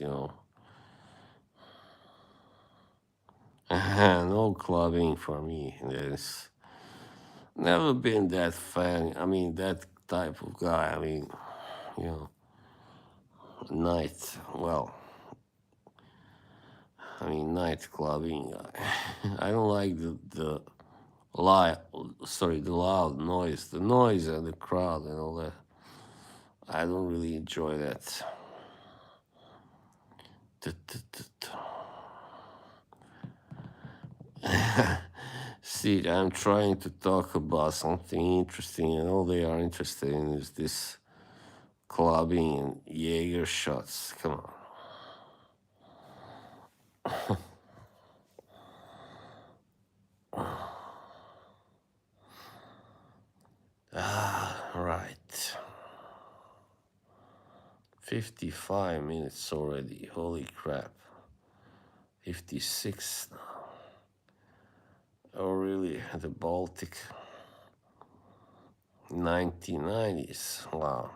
No clubbing for me. There's never been that fan. I mean, that type of guy. I mean, you know, night. Well, I mean, night clubbing. I don't like the loud, sorry, the loud noise, the noise and the crowd and all that. I don't really enjoy that. See, I'm trying to talk about something interesting, and all they are interested in is this clubbing and Jaeger shots. Come on. Right. 55 minutes already. Holy crap. 56 now. Oh, really? The Baltic. 1990s. Wow.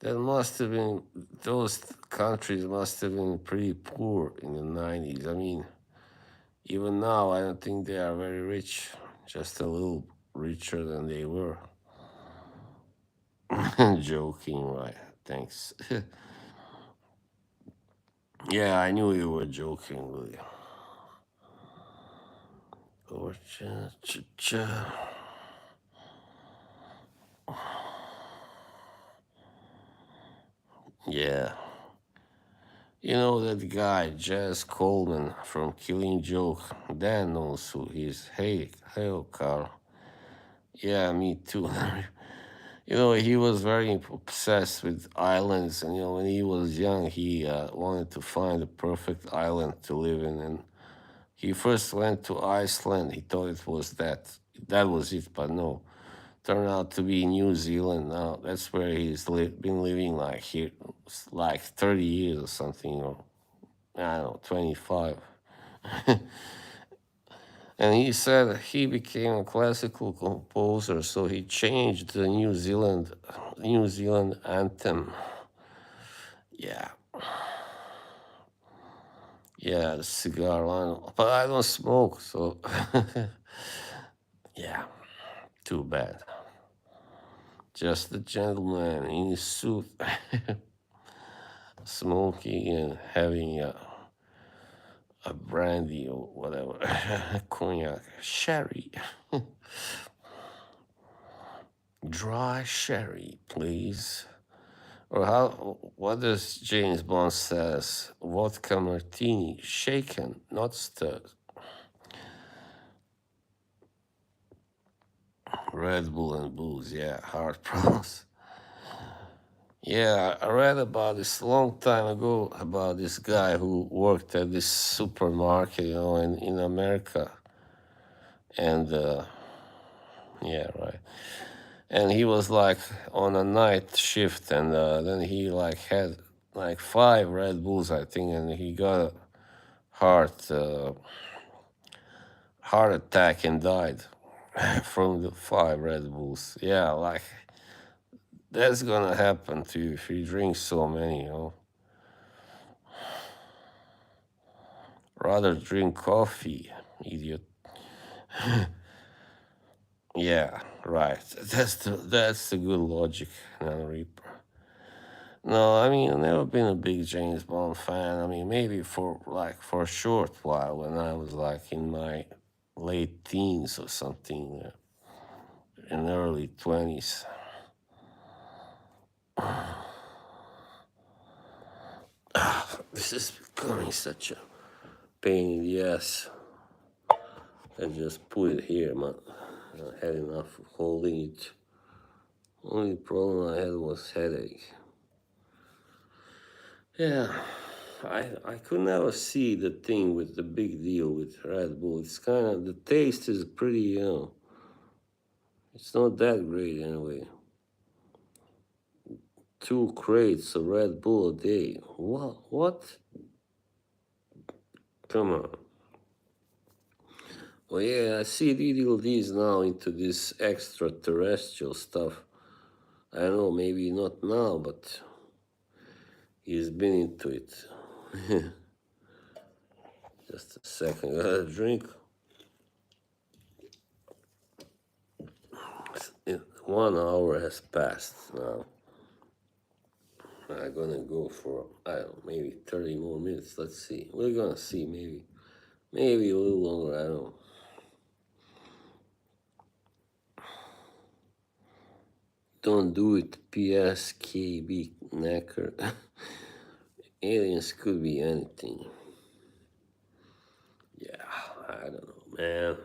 That must have been, those countries must have been pretty poor in the 90s. I mean, even now, I don't think they are very rich, just a little richer than they were. Joking, right? Thanks. Yeah, I knew you were joking, William. Or yeah. You know that guy, Jazz Coleman from Killing Joke? Dan knows who he is. Hey, hello, Carl. Yeah, me too. He was very obsessed with islands, and when he was young, he wanted to find the perfect island to live in. And he first went to Iceland. He thought it was that was it, but no, turned out to be New Zealand. Now that's where he's been living like here, like 30 years or something, or I don't know, 25. And he said he became a classical composer, so he changed the New Zealand anthem. Yeah, yeah, the cigar line. But I don't smoke, so yeah, too bad. Just a gentleman in his suit, smoking and having a brandy or whatever, cognac, sherry, dry sherry, please. Or what does James Bond says? Vodka martini, shaken, not stirred. Red Bull and booze, yeah, hard problems. Yeah, I read about this a long time ago about this guy who worked at this supermarket, in America. And yeah, right. And he was like on a night shift, and then he like had like 5 Red Bulls, I think, and he got a heart heart attack and died from the 5 Red Bulls. Yeah, like that's gonna happen to you if you drink so many. Rather drink coffee, idiot. Yeah, right. That's the good logic, Reaper. No, I mean I've never been a big James Bond fan. I mean maybe for a short while when I was like in my late teens or something, in early 20s. This is becoming such a pain in the ass. I just put it here, man. I had enough of holding it. Only problem I had was headache. Yeah, I could never see the thing with the big deal with Red Bull. It's kind of, the taste is pretty, It's not that great anyway. 2 crates of Red Bull a day. What? What? Come on. Well, yeah, I see DDLD's now into this extraterrestrial stuff. I don't know, maybe not now, but he's been into it. Just a second, I gotta drink. 1 hour has passed now. I'm gonna go for, I don't know, maybe 30 more minutes. Let's see. We're gonna see, maybe a little longer, I don't know. Don't do it, PSKB knacker. Aliens could be anything. Yeah, I don't know, man.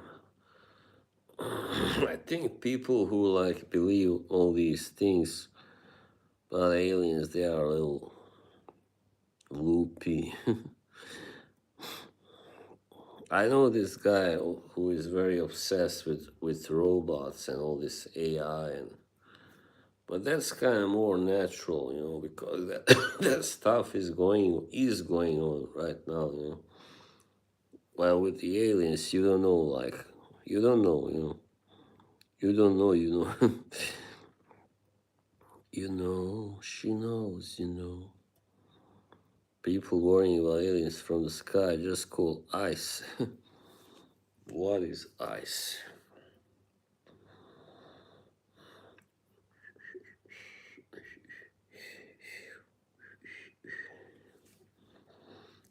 I think people who like believe all these things about aliens, they are a little loopy. I know this guy who is very obsessed with robots and all this AI, and but that's kind of more natural, because that that stuff is going on right now, While with the aliens, you don't know, like you don't know, you don't know, she knows. People worrying about aliens from the sky just call ice. What is ice?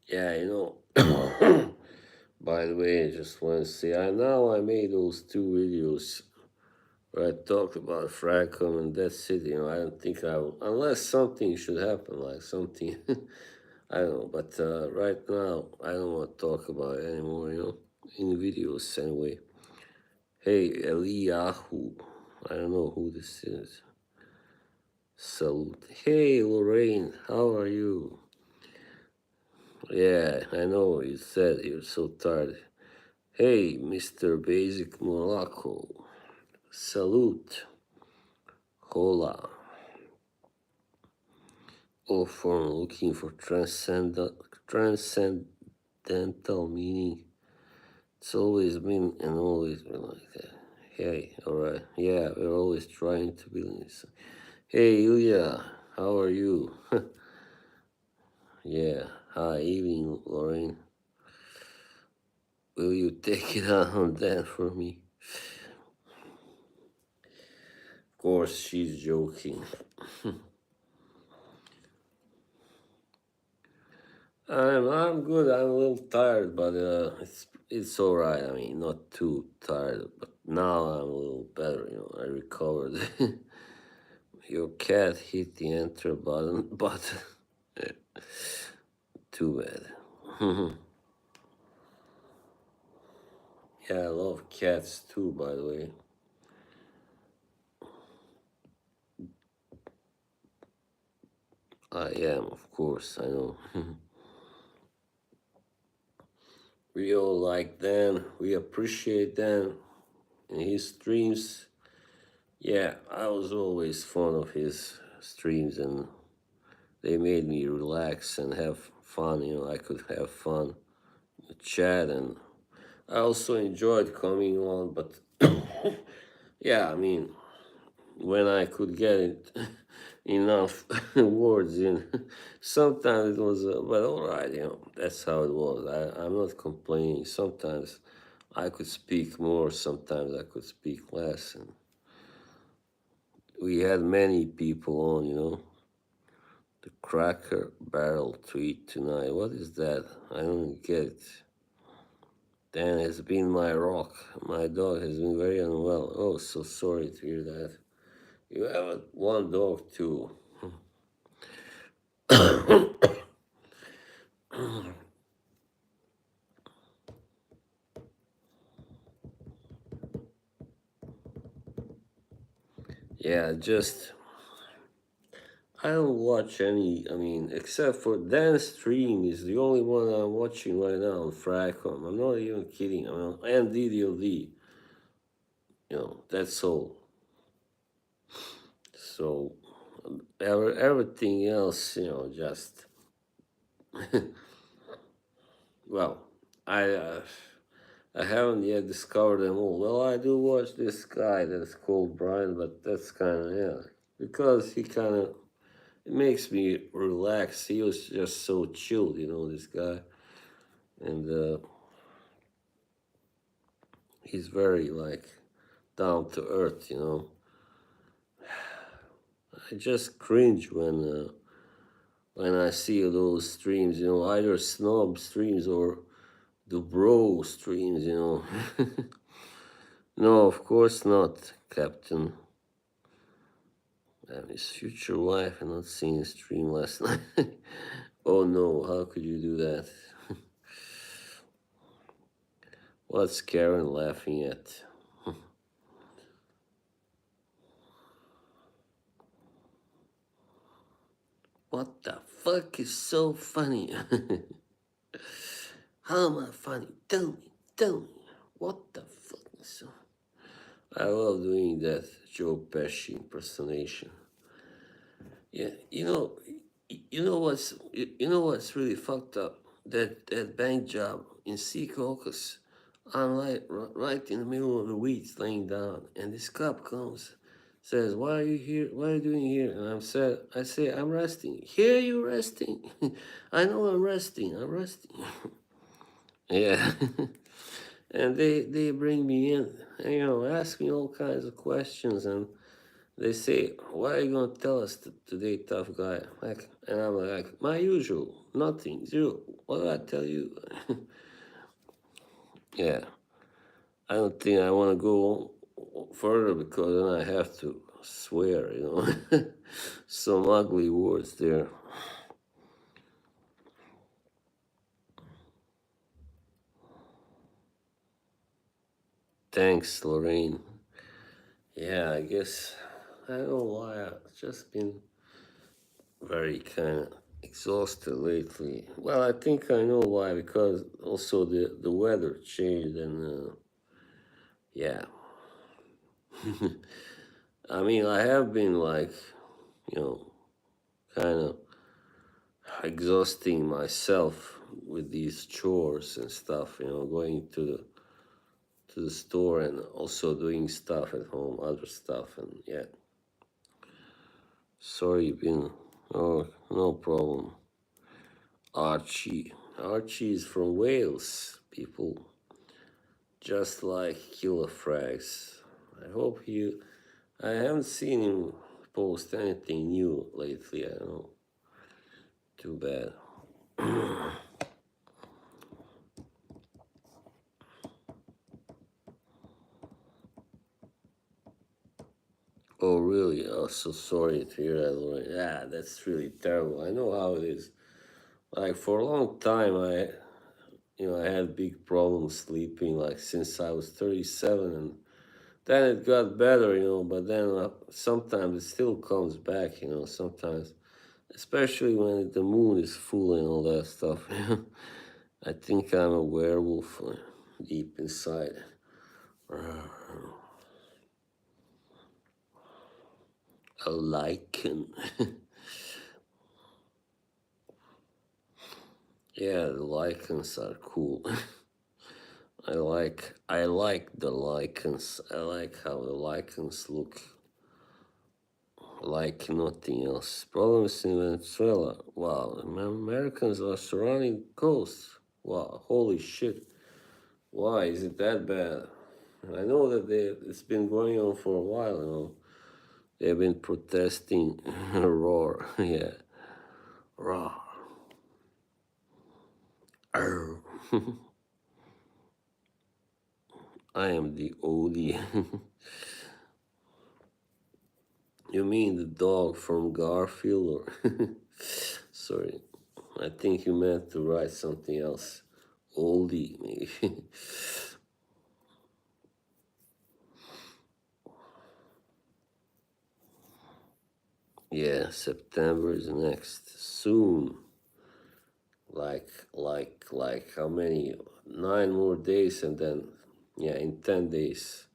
Yeah, By the way, I just want to say, I made those 2 videos where I talked about Fracom and that's it. I don't think I will, unless something should happen, like something, I don't know. But right now, I don't want to talk about it anymore, in videos anyway. Hey, Eliyahu, I don't know who this is. Salute. Hey, Lorraine, how are you? Yeah, I know you said you're so tired. Hey, Mr. Basic Morocco. Salute. Hola. All form looking for transcendental meaning. It's always been and always been like that. Hey, alright. Yeah, we're always trying to be this. Hey, Ilya, how are you? Yeah, hi, evening, Lorraine. Will you take it on that for me? Of course, she's joking. I'm good. I'm a little tired, but it's all right. I mean, not too tired, but now I'm a little better. I recovered. Your cat hit the enter button, but too bad. Yeah, I love cats too, by the way. I am, of course. I know. We all like Dan. We appreciate Dan and his streams. Yeah, I was always fond of his streams, and they made me relax and have fun. I could have fun, chat, and I also enjoyed coming on. But yeah, I mean, when I could get it enough words in, sometimes it was, but all right, that's how it was. I'm not complaining. Sometimes I could speak more, sometimes I could speak less, and we had many people on, The Cracker Barrel tweet tonight. What is that? I don't get it. Dan has been my rock. My dog has been very unwell. Oh, so sorry to hear that. You have one dog too. Yeah, I don't watch any. I mean, except for Dan's stream is the only one I'm watching right now on Fracom. I'm not even kidding. I mean, and DDLD. That's all. So everything else, just well, I I haven't yet discovered them all. Well, I do watch this guy that's called Brian, but that's kind of because he kind of it makes me relax. He was just so chilled, this guy, and he's very like down to earth. I just cringe when I see those streams. Either snob streams or the bro streams. No, of course not, Captain. I'm his future wife and not seen his stream last night. Oh no, how could you do that? What's Karen laughing at? What the fuck is so funny? How am I funny? Tell me. What the fuck is so... I love doing that Joe Pesci impersonation. Yeah, what's really fucked up? That bank job in Sea Caucus. I'm like right in the middle of the weeds, laying down, and this cop comes, says, "Why are you here? What are you doing here?" And I say, "I'm resting." Here you resting? I know I'm resting. I'm resting. Yeah. And they bring me in, and, ask me all kinds of questions, and they say, "Why are you gonna tell us today, tough guy?" And I'm like, "My usual, nothing, zero. What do I tell you?" Yeah, I don't think I want to go further because then I have to swear, some ugly words there. Thanks, Lorraine. Yeah, I guess I don't know why I've just been very kind of exhausted lately. Well, I think I know why, because also the weather changed, and yeah. I mean, I have been like, you know, kind of exhausting myself with these chores and stuff, going to the store and also doing stuff at home, other stuff, and yeah. Sorry, been oh no problem. Archie is from Wales, people. Just like Killer Frags. I hope you. I haven't seen him post anything new lately. I don't know. Too bad. Oh, really? Oh, so sorry to hear that, Lauren. Yeah, that's really terrible. I know how it is. Like, for a long time, I had big problems sleeping, like, since I was 37, and then it got better, but then sometimes it still comes back, sometimes, especially when the moon is full and all that stuff. I think I'm a werewolf deep inside. A lichen. Yeah, the lichens are cool. I like the lichens. I like how the lichens look like nothing else. Problems in Venezuela. Wow, Americans are surrounding coast. Wow, holy shit. Why is it that bad? I know that it's been going on for a while, They've been protesting roar. Yeah. Roar. Arr. I am the Odie. You mean the dog from Garfield? Or sorry, I think you meant to write something else. Oldie, maybe. Yeah, September is next. Soon. Like how many? 9 more days, and then, yeah, in 10 days.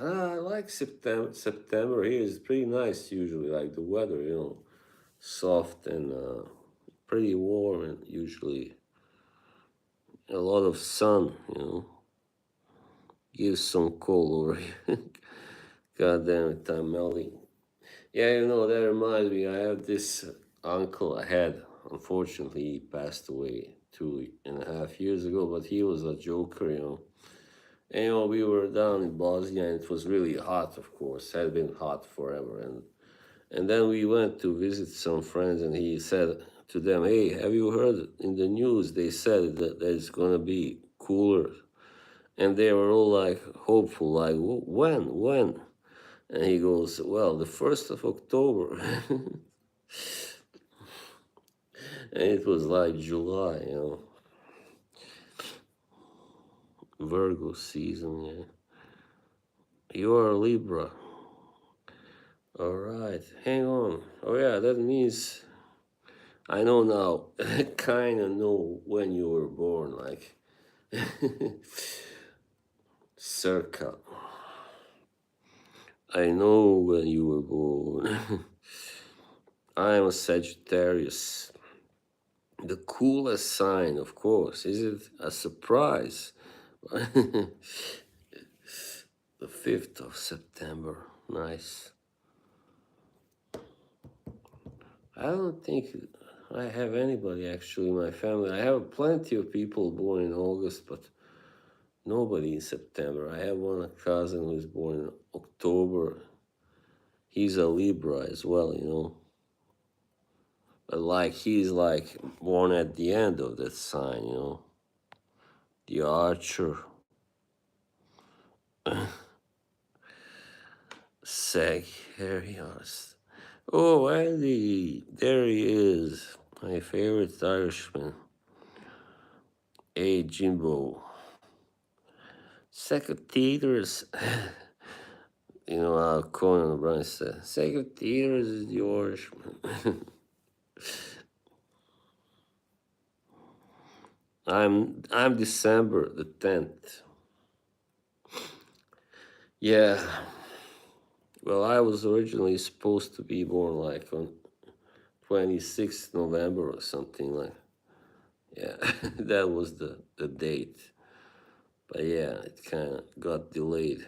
I like September. September here is pretty nice usually. Like the weather, soft and pretty warm, and usually a lot of sun. Gives some cold over here. God damn it, I'm melting. Yeah, that reminds me. I have this uncle I had. Unfortunately, he passed away 2.5 years ago, but he was a joker. And, we were down in Bosnia, and it was really hot, of course. Had been hot forever. And then we went to visit some friends, and he said to them, "Hey, have you heard in the news they said that it's going to be cooler?" And they were all like hopeful, like, When? When?" And he goes, "Well, the 1st of October." And it was like July, Virgo season, yeah. You are a Libra. All right, hang on. Oh, yeah, that means I know now, kind of know when you were born, like circa. I know when you were born. I am a Sagittarius. The coolest sign, of course. Is it a surprise? The 5th of September. Nice. I don't think I have anybody actually in my family. I have plenty of people born in August, but nobody in September. I have one cousin who's born in October. He's a Libra as well. But like he's like born at the end of that sign. The Archer. Sagittarius. Oh, Andy, there he is. My favorite Irishman. Hey, Jimbo. Sagittarius. How Conan O'Brien said, Sagittarius is the Irishman. I'm December the 10th. Yeah. Well, I was originally supposed to be born like on 26th November or something like. Yeah, that was the date. But yeah, it kind of got delayed.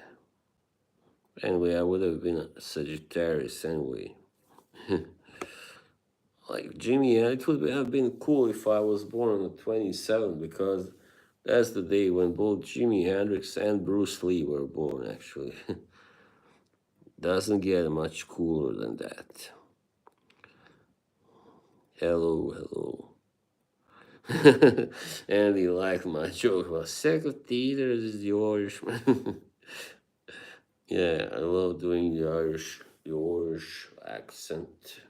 Anyway, I would have been a Sagittarius anyway. Like Jimmy, it would have been cool if I was born on the 27th because that's the day when both Jimi Hendrix and Bruce Lee were born, actually. Doesn't get much cooler than that. Hello, hello. And he liked my joke about second theater is the Irishman. Yeah, I love doing the Irish accent.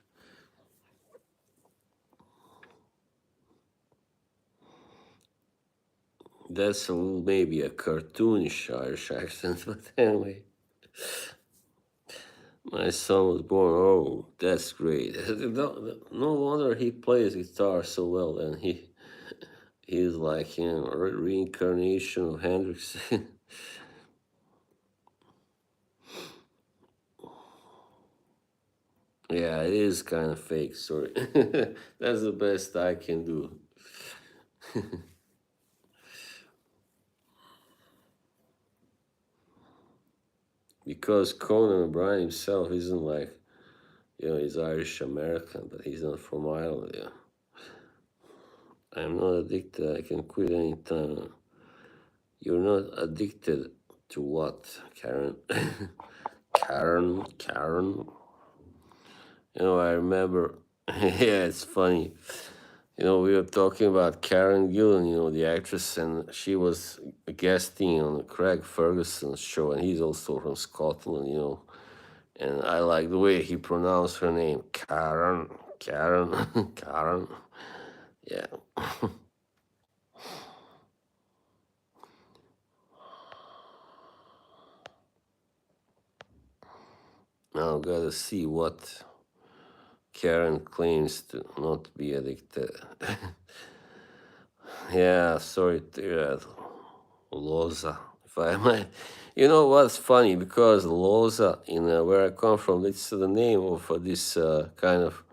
That's maybe a cartoonish Irish accent, but anyway. My son was born. Oh, that's great. No wonder he plays guitar so well. And he's like reincarnation of Hendrix. Yeah, it is kind of fake. Sorry, that's the best I can do. Because Conan O'Brien himself isn't like he's Irish American, but he's not from Ireland. Yeah, I'm not addicted. I can quit anytime. You're not addicted to what, Karen? Karen. I remember. Yeah, it's funny. We were talking about Karen Gillan, the actress, and she was guesting on Craig Ferguson's show, and he's also from Scotland. And I like the way he pronounced her name, Karen, Karen. Yeah. Now gotta see what Karen claims to not be addicted. Yeah, sorry to hear that, Loza, if I might. You know what's funny? Because Loza, in where I come from, it's the name of this kind of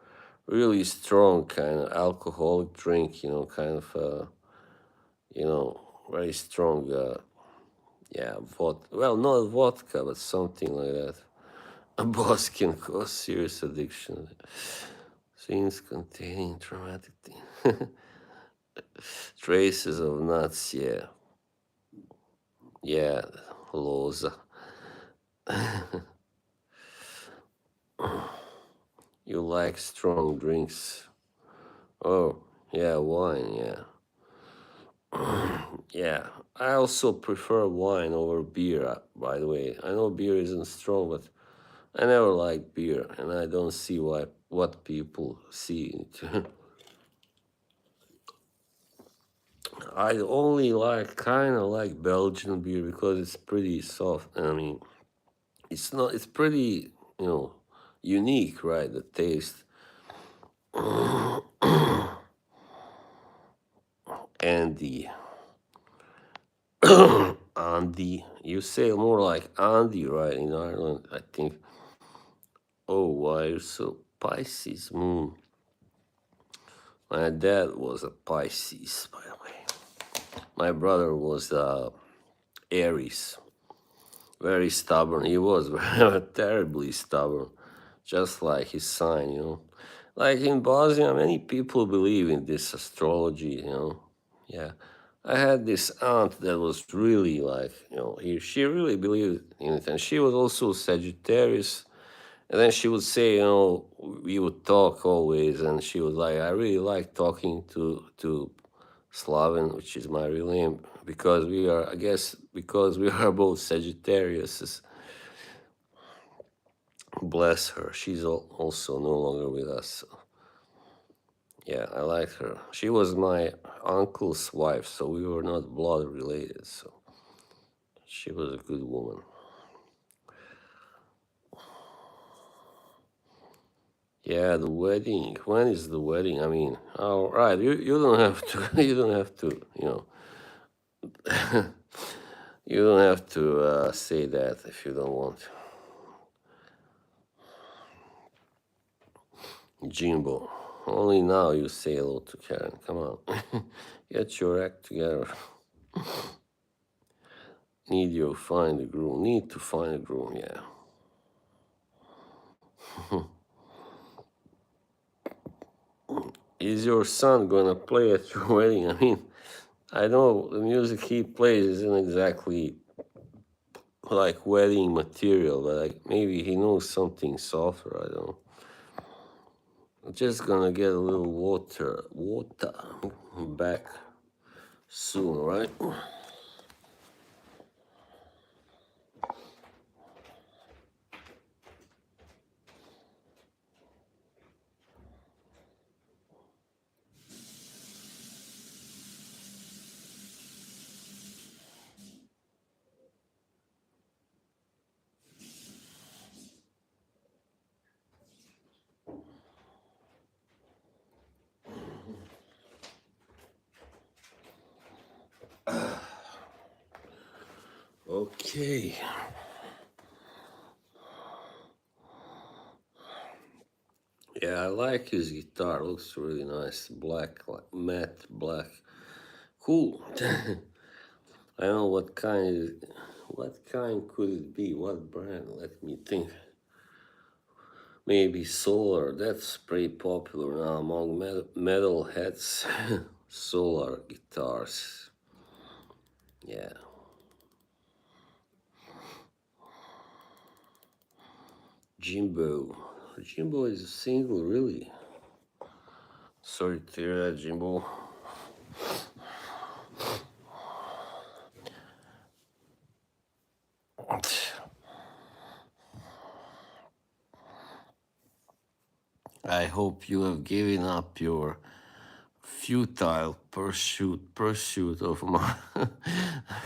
really strong kind of alcoholic drink. Kind of you know very strong. Yeah, well, not vodka, but something like that. A boss can cause serious addiction. Things containing traumatic traces of nuts. Yeah, yeah, Loza. You like strong drinks? Oh, yeah, wine. Yeah, yeah. I also prefer wine over beer. By the way, I know beer isn't strong, but I never liked beer, and I don't see what people see it. I only kind of like Belgian beer because it's pretty soft. I mean, it's not. It's pretty, you know, unique, right? The taste. And the Andy. You say more like Andy, right? In Ireland, I think. Oh, why you're so Pisces moon? My dad was a Pisces, by the way. My brother was Aries, very stubborn. He was terribly stubborn, just like his sign. Like in Bosnia, many people believe in this astrology. Yeah. I had this aunt that was really like, she really believed in it. And she was also Sagittarius. And then she would say, we would talk always. And she was like, I really like talking to Slaven, which is my real name, because I guess, because we are both Sagittarius. Bless her. She's also no longer with us. Yeah, I liked her. She was my uncle's wife, so we were not blood related. So she was a good woman. Yeah, the wedding. When is the wedding? I mean, all right. You don't have to. You don't have to. You don't have to say that if you don't want. Jimbo. Only now you say hello to Karen. Come on. Get your act together. Need to find a groom, yeah. Is your son gonna play at your wedding? I mean, I know the music he plays isn't exactly like wedding material, but like maybe he knows something softer. I don't know. I'm just gonna get a little water back soon, right? Okay. Yeah, I like his guitar. Looks really nice. Black, like matte black. Cool. I don't know what kind could it be? What brand? Let me think. Maybe Solar. That's pretty popular now among metal heads. Solar guitars. Yeah. Jimbo. Jimbo is single, really. Sorry to hear that, Jimbo. I hope you have given up your futile pursuit of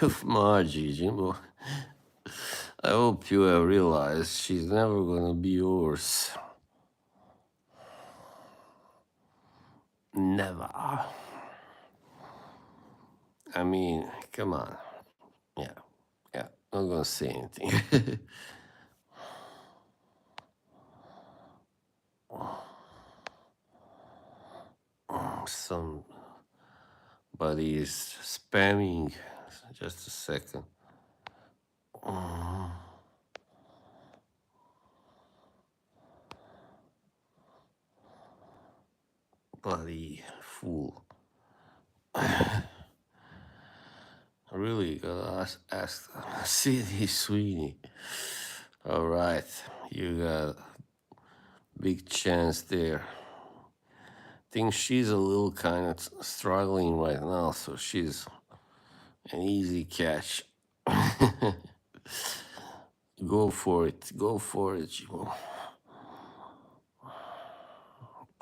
of Margie, Jimbo. I hope you have realized she's never gonna be yours. Never. I mean, come on. Yeah. Not gonna say anything. Somebody is spamming. Just a second. Bloody fool. Really gotta ask City Sweeney. All right, you got big chance there. Think she's a little kind of struggling right now, so she's an easy catch. Go for it. Go for it, Jimo.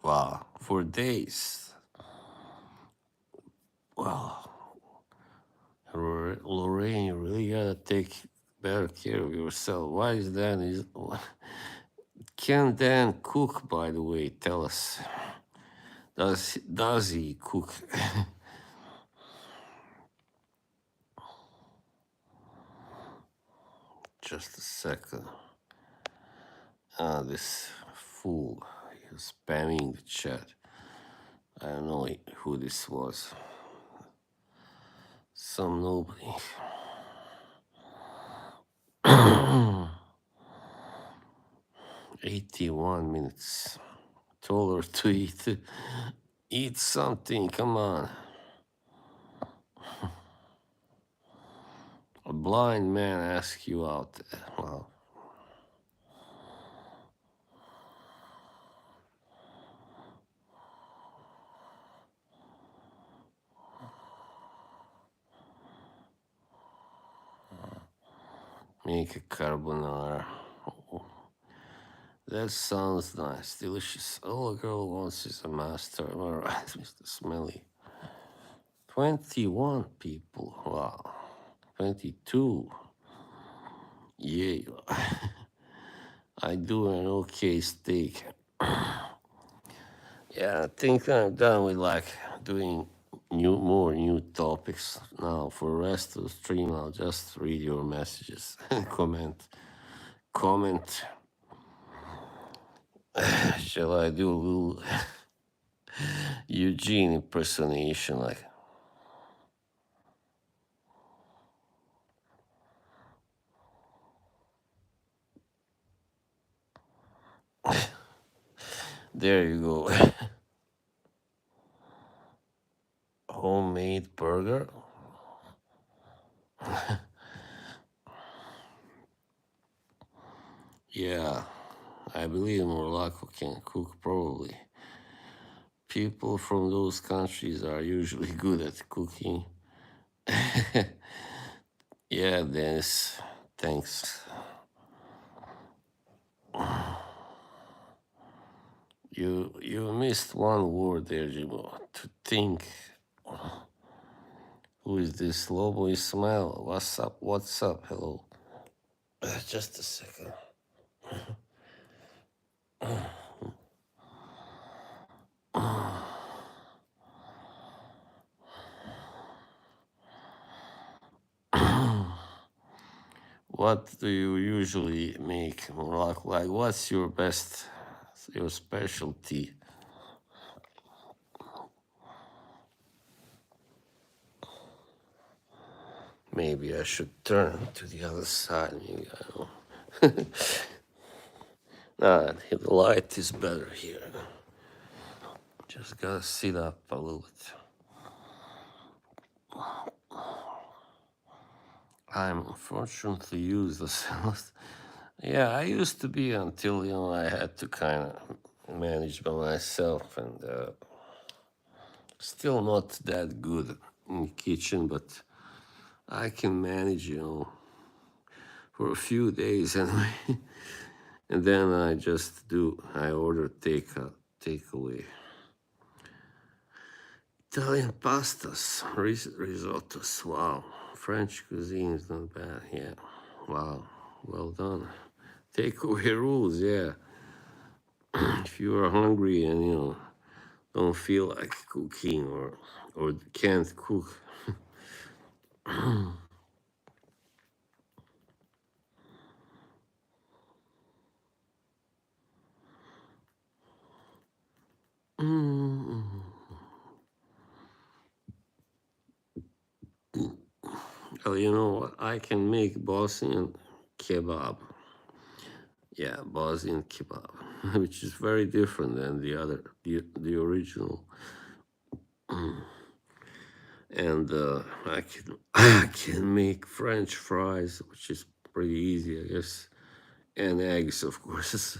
Wow, for days. Wow, Lorraine, you really gotta take better care of yourself. Why is that? Can Dan cook, by the way? Tell us. Does he cook? Just a second. This fool is spamming the chat. I don't know who this was. Some nobody. 81 minutes. Told her to eat. Eat something, come on. A blind man asks you out. Well, make a carbonara. That sounds nice, delicious. All a girl wants is a master. Am I right, Mr. Smelly? 21 people. Wow. 22. Yeah. I do an okay steak. Yeah, I think I'm done with like doing more new topics now. For the rest of the stream, I'll just read your messages and comment. Shall I do a little Eugene impersonation? Like, there you go. Homemade burger. Yeah, I believe Morocco can cook probably. People from those countries are usually good at cooking. Yeah, Dennis. Thanks. You missed one word there, Jimo. To think. Who is this? Lobo Ismail. What's up? What's up? Hello. Just a second. What do you usually make, Morocco? Like, what's your best, your specialty? Maybe I should turn to the other side. Maybe I don't know. Nah, the light is better here. Just gotta sit up a little bit. I'm unfortunately useless. Yeah, I used to be until I had to kind of manage by myself, and still not that good in the kitchen, but I can manage, for a few days anyway. And then I order takeaway. Italian pastas, risottos. Wow, French cuisine is not bad. Yeah, wow, well done. Takeaway rules. Yeah, if you are hungry and don't feel like cooking or can't cook, Mm. Oh, you know what? I can make Bosnian kebab. Yeah, Bosnian kebab, which is very different than the original. And I can I can make French fries, which is pretty easy, I guess, and eggs, of course.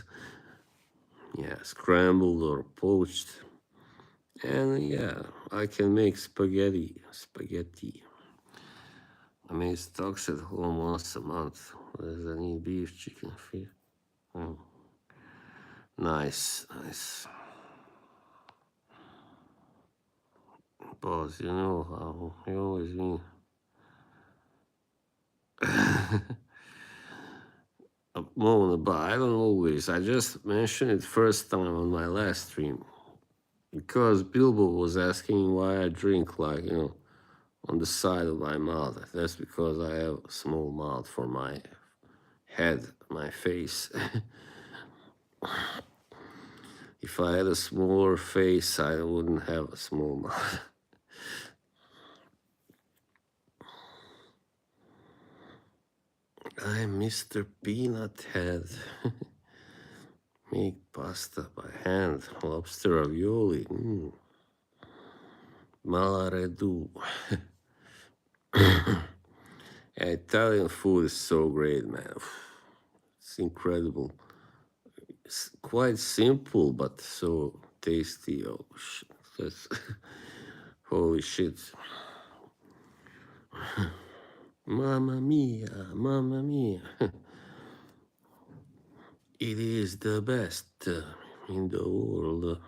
Yeah, scrambled or poached. And yeah, I can make spaghetti. Spaghetti. I make stocks at home once a month. Does I need beef, chicken, fish? Mm. Nice, nice. Boss, you know how you always mean. A moment, but I don't always. I just mentioned it first time on my last stream because Bilbo was asking why I drink like on the side of my mouth. That's because I have a small mouth for my head, my face. If I had a smaller face, I wouldn't have a small mouth. I'm Mr. Peanut Head. Make pasta by hand, lobster ravioli, malaredu. Yeah, Italian food is so great, man. It's incredible. It's quite simple, but so tasty. Oh, shit. That's, holy shit. Mamma mia, mamma mia. It is the best in the world.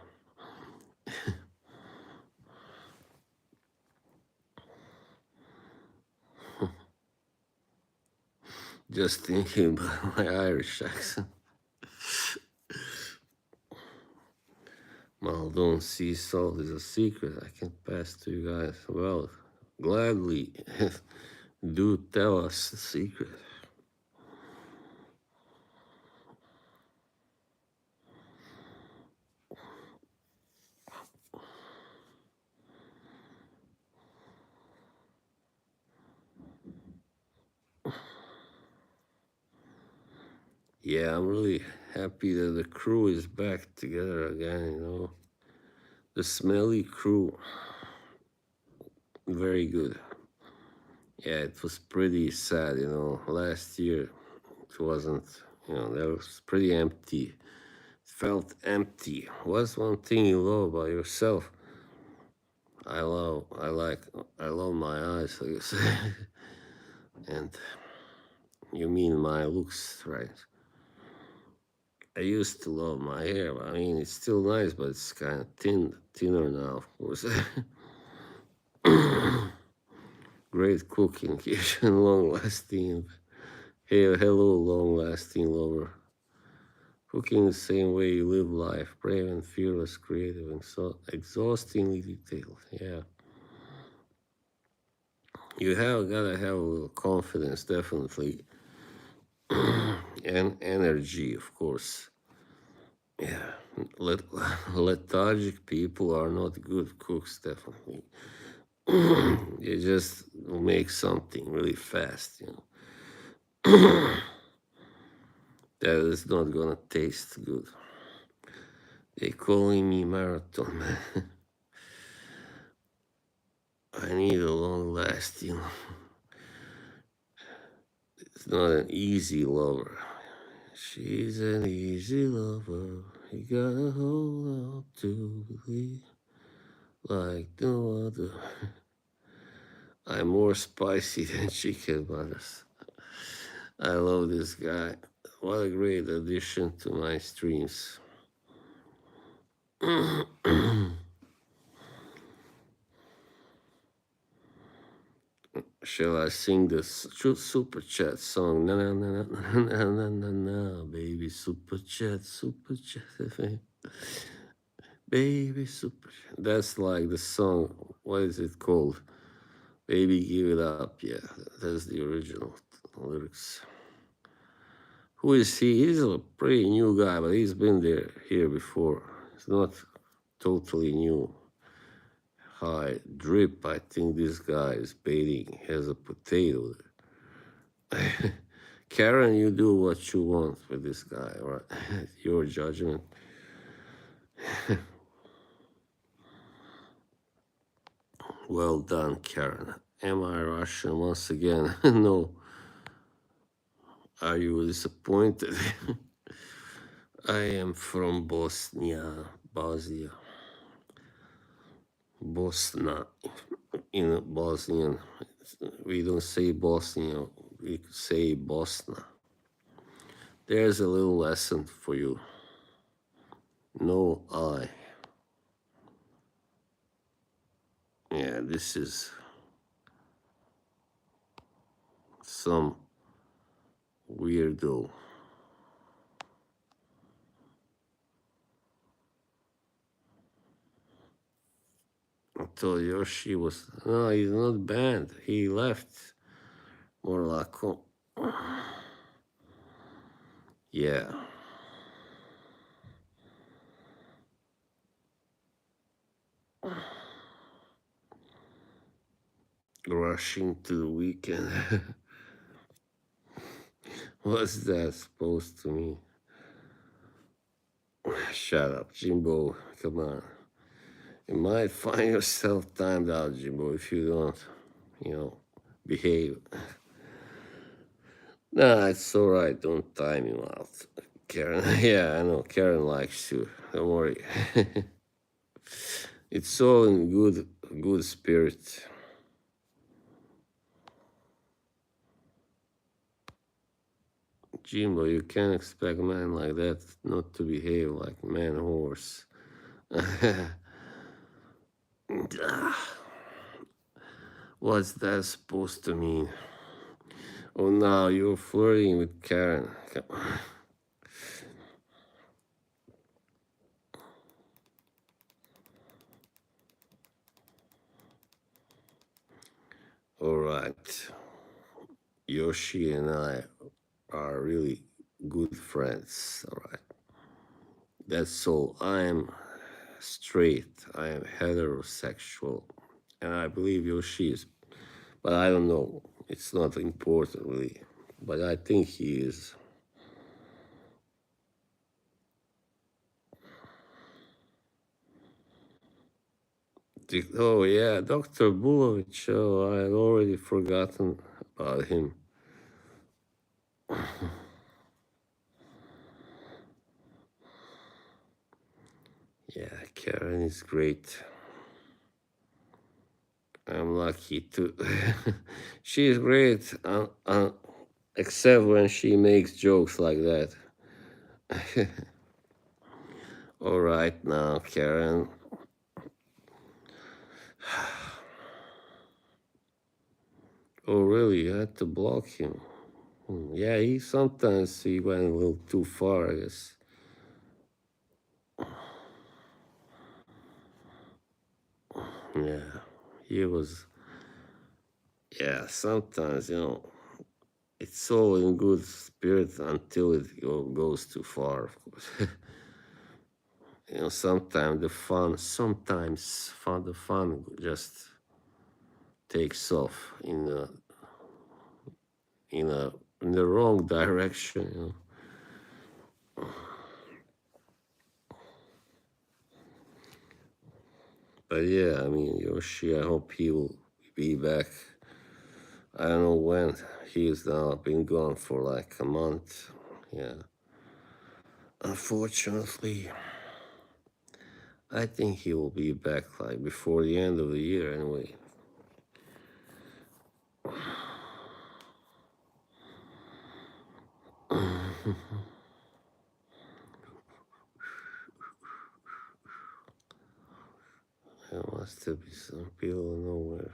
Just thinking about my Irish accent. Maldon sea salt is a secret I can pass to you guys. Well, gladly do tell us the secret. Yeah, I'm really happy that the crew is back together again. The smelly crew, very good. Yeah, it was pretty sad. Last year it wasn't, that was pretty empty. It felt empty. What's one thing you love about yourself? I love my eyes, like you say. And you mean my looks, right? I used to love my hair. I mean, it's still nice, but it's kind of thinner now, of course. Great cooking, kitchen, long lasting. Hey, hello, long lasting lover. Cooking the same way you live life, brave and fearless, creative and so exhaustingly detailed. Yeah. You have gotta have a little confidence, definitely. And energy, of course. Yeah. Let, lethargic people are not good cooks, definitely. You just make something really fast. That is not gonna taste good. They calling me marathon man. I need a long lasting. It's not an easy lover. She's an easy lover. You gotta hold on to believe like no other. I'm more spicy than chicken butters. I love this guy. What a great addition to my streams. Shall I sing this super chat song? Na na na na na na na na, baby super chat, baby super chat. That's like the song. What is it called? Baby, give it up. Yeah, that's the original lyrics. Who is he? He's a pretty new guy, but he's been here before. It's not totally new high drip. I think this guy is baiting has a potato. Karen, you do what you want with this guy, all right? Your judgment. Well done, Karen. Am I Russian once again? No. Are you disappointed? I am from Bosnia, Bosnia, Bosna. In Bosnian, we don't say Bosnia, we say Bosna. There's a little lesson for you. No I. Yeah, this is some weirdo. I told Yoshi was no, he's not banned. He left. More like yeah. Rushing to the weekend. What's that supposed to mean? Shut up, Jimbo. Come on. You might find yourself timed out, Jimbo, if you don't, behave. Nah, it's all right. Don't time him out. Karen, yeah, I know. Karen likes you. Don't worry. It's all in good spirit. Jimbo, you can't expect a man like that not to behave like a man horse. What's that supposed to mean? Oh, now you're flirting with Karen. All right. Yoshi and I are really good friends. All right. That's all. I am straight. I am heterosexual. And I believe Yoshi is. But I don't know. It's not important, really. But I think he is. Oh, yeah, Dr. Bulovich. Oh, I had already forgotten about him. Yeah, Karen is great. I'm lucky to. She's great, except when she makes jokes like that. All right, now, Karen. Oh, really? You had to block him. Yeah, he went a little too far, I guess. Yeah, he was. Yeah, sometimes it's all in good spirit until it goes too far, of course. Sometimes the fun just takes off in a in the wrong direction. But yeah, I mean, Yoshi, I hope he will be back. I don't know when. He's now been gone for like a month. Yeah. Unfortunately, I think he will be back like before the end of the year anyway. There must be some people nowhere.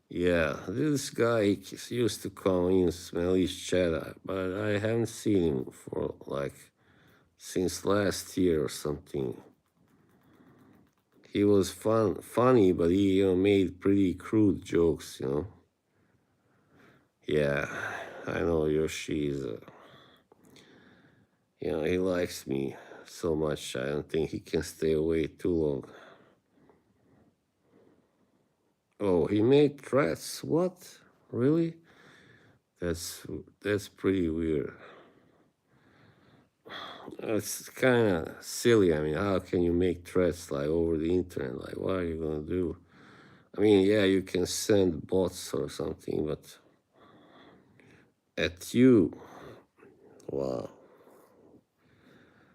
Yeah, this guy used to come in, smell his chat, but I haven't seen him for like since last year or something. He was funny, but he made pretty crude jokes. Yeah, I know Yoshi is. He likes me. so much. I don't think he can stay away too long. Oh, he made threats. What? Really? That's pretty weird. It's kind of silly. I mean, how can you make threats like over the internet? Like, what are you gonna do? I mean, yeah, you can send bots or something, but at you, wow.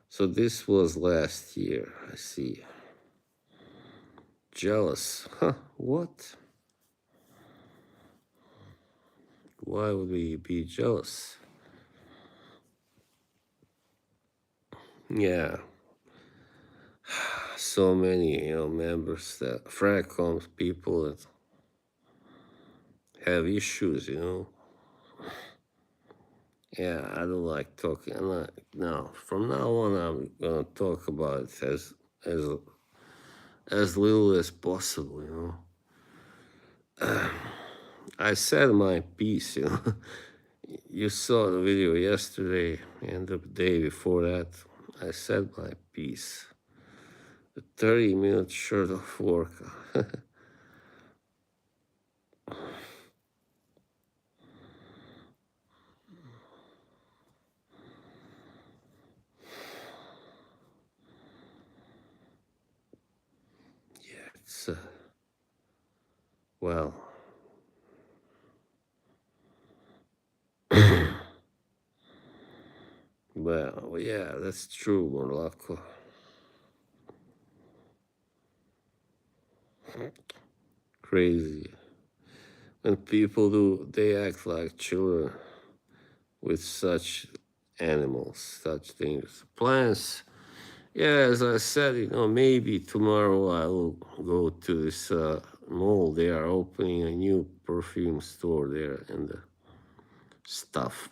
So this was last year. I see. Jealous? Huh? What? Why would we be jealous? Yeah, so many members that Francoms people that have issues. Yeah, I don't like talking. I'm not, no, from now on, I'm gonna talk about it as as little as possible. I said my piece. You saw the video yesterday and the day before that. I said my piece. A 30-minute short of work. Yeah, it's well, well, yeah, that's true, Morocco. Crazy. When people do, they act like children with such animals, such things. Plants, yeah, as I said, maybe tomorrow I will go to this mall. They are opening a new perfume store there and stuff.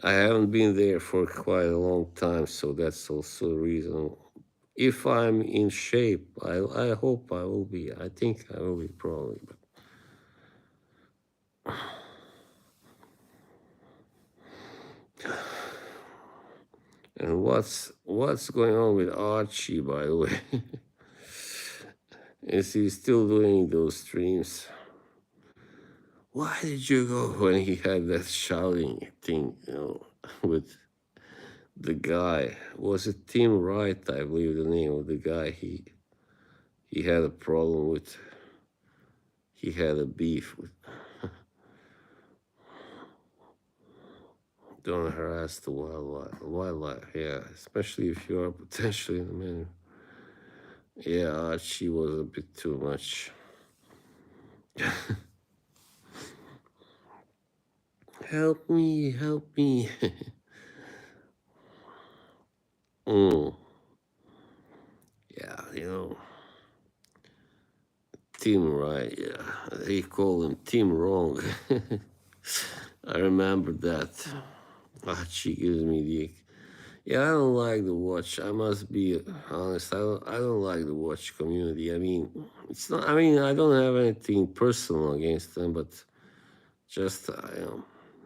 I haven't been there for quite a long time, so that's also a reason. If I'm in shape, I hope I will be. I think I will be probably. But and what's going on with Archie, by the way? Is he still doing those streams? Why did you go when he had that shouting thing, with the guy? Was it Tim Wright, I believe the name of the guy he had a problem with. He had a beef with. Don't harass the wildlife. Wildlife, yeah, especially if you are potentially in the menu. Yeah, Archie was a bit too much. Help me, help me. Mm, yeah, Tim right, yeah. They call him Tim wrong. I remember that. Archie gives me the. Yeah, I don't like the watch. I must be honest. I don't like the watch community. I mean, it's not. I mean, I don't have anything personal against them, but just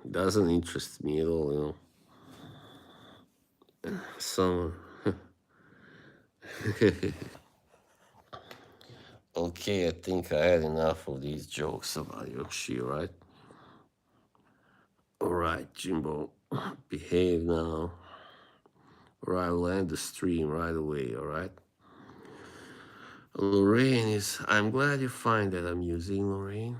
doesn't interest me at all. Some. Okay, I think I had enough of these jokes about Yoshi, right? All right, Jimbo, behave now, or I will end the stream right away. All right. Lorraine is. I'm glad you find that amusing, Lorraine.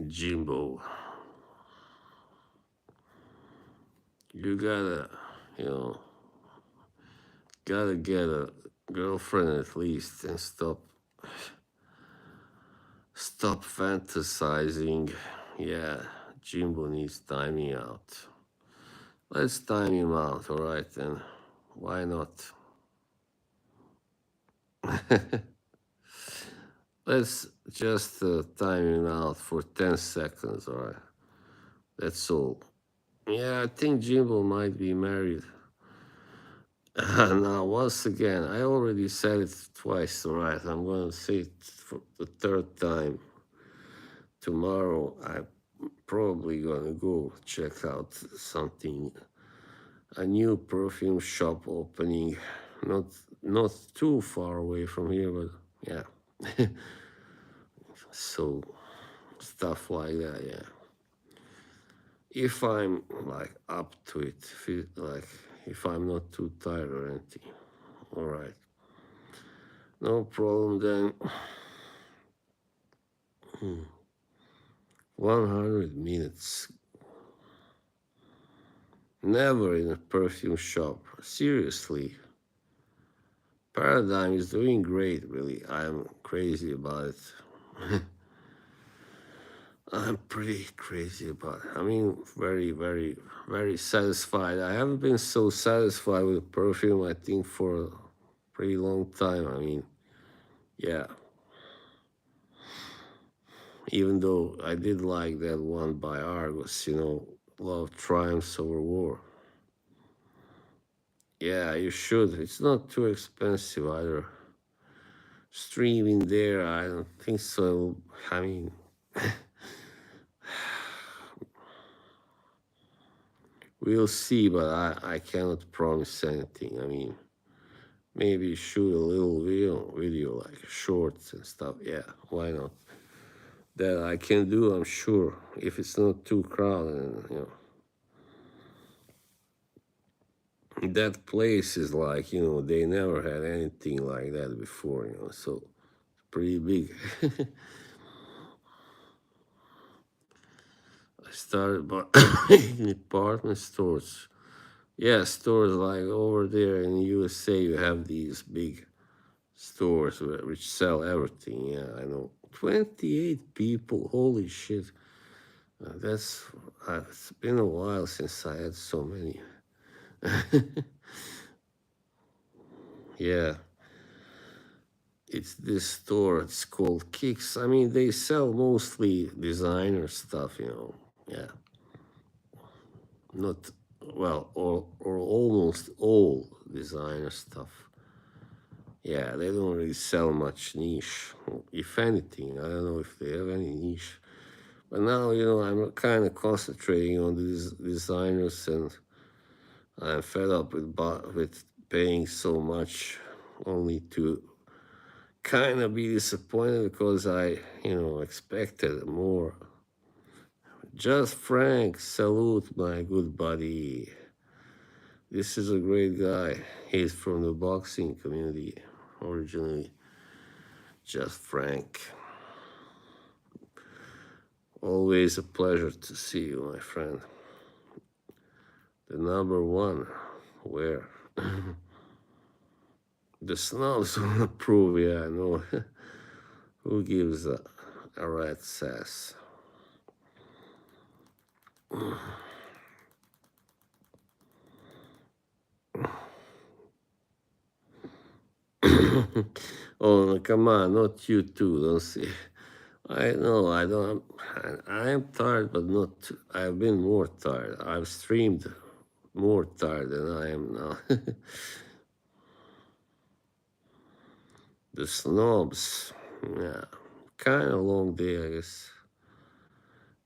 Jimbo, you you know, gotta get a girlfriend at least and stop fantasizing. Yeah, Jimbo needs timing out. Let's time him out, all right? Then why not? Let's just time him out for 10 seconds, all right? That's all. Yeah, I think Jimbo might be married. Now, once again, I already said it twice, all right? I'm going to say it for the third time. Tomorrow, I'm probably going to go check out something, a new perfume shop opening, not not too far away from here, but yeah. So, stuff like that, yeah. If I'm like up to it, like if I'm not too tired or anything, all right, no problem then. 100 minutes. Never in a perfume shop. Seriously. Paradigm is doing great, really. I'm crazy about it. I'm pretty crazy about it. I mean, very, very, very satisfied. I haven't been so satisfied with perfume, I think, for a pretty long time. I mean, yeah. Even though I did like that one by Argos, Love Triumphs Over War. Yeah, you should. It's not too expensive either. Streaming there, I don't think so. I mean, we'll see, but I cannot promise anything. I mean, maybe shoot a little video like shorts and stuff. Yeah, why not? That I can do, I'm sure, if it's not too crowded. That place is like, they never had anything like that before, so pretty big. I started by in department stores. Yeah, stores like over there in the USA, you have these big stores which sell everything. Yeah, I know. 28 people. Holy shit. It's been a while since I had so many. Yeah, it's this store. It's called Kicks. I mean, they sell mostly designer stuff, Yeah, not, well, or almost all designer stuff. Yeah, they don't really sell much niche. If anything, I don't know if they have any niche. But now, I'm kind of concentrating on these designers, and I'm fed up with paying so much only to kind of be disappointed because I, expected more. Just Frank, salute my good buddy. This is a great guy. He's from the boxing community originally. Just Frank. Always a pleasure to see you, my friend. The number one, where the snobs will approve, yeah, I know. Who gives a rat's ass? Oh, no, come on, not you too, don't see. I know, I don't, I am tired, but not, I've been more tired. I've streamed more tired than I am now. The snobs, yeah, kind of long day, I guess.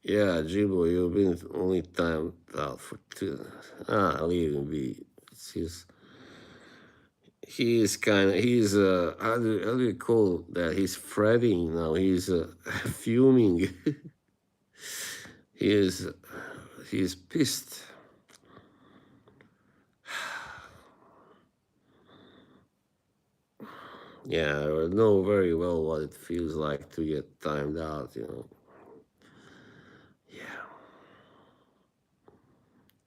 Yeah, Jibo, you've been only time out for two. Leave him be. It's his, how do you call that? He's fretting now. He's fuming. he is, he's pissed. Yeah, I know very well what it feels like to get timed out. Yeah,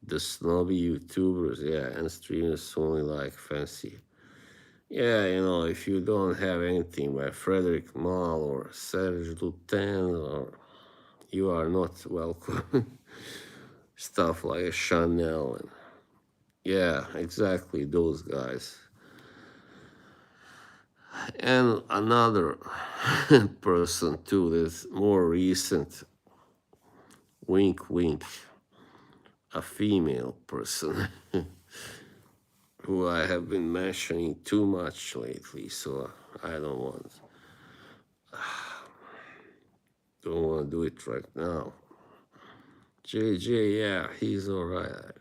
the snobby YouTubers, yeah, and streamers only like fancy. Yeah, if you don't have anything by Frederick Mahl or Serge Lutin, or you are not welcome. Stuff like Chanel and yeah, exactly those guys. And another person too that's more recent. Wink, wink. a female person who I have been mentioning too much lately, so I don't want to do it right now. JJ, yeah, he's all right.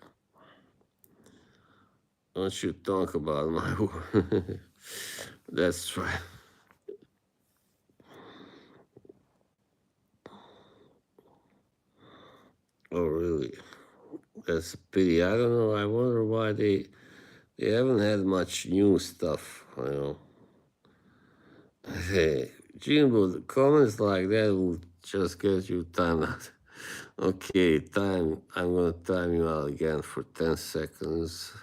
Don't you talk about my work. That's right. Oh, really? That's a pity. I don't know. I wonder why they haven't had much new stuff. Hey, Jimbo, the comments like that will just get you timed out. Okay, time. I'm gonna time you out again for 10 seconds,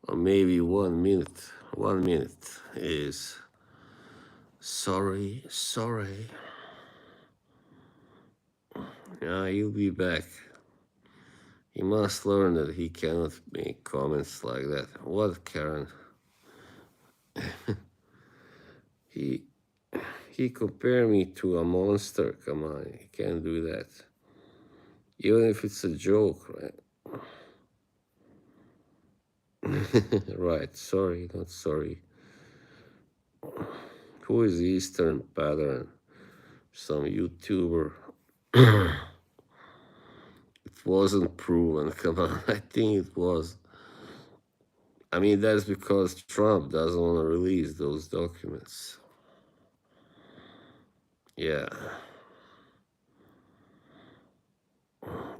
or maybe 1 minute. 1 minute is sorry, sorry. Yeah, you'll be back. He must learn that he cannot make comments like that. What, Karen? He he compared me to a monster. Come on, he can't do that. Even if it's a joke, right? Right. Sorry, not sorry. Who is Eastern Pattern? Some YouTuber. It wasn't proven. Come on, I think it was. I mean, that's because Trump doesn't want to release those documents. Yeah.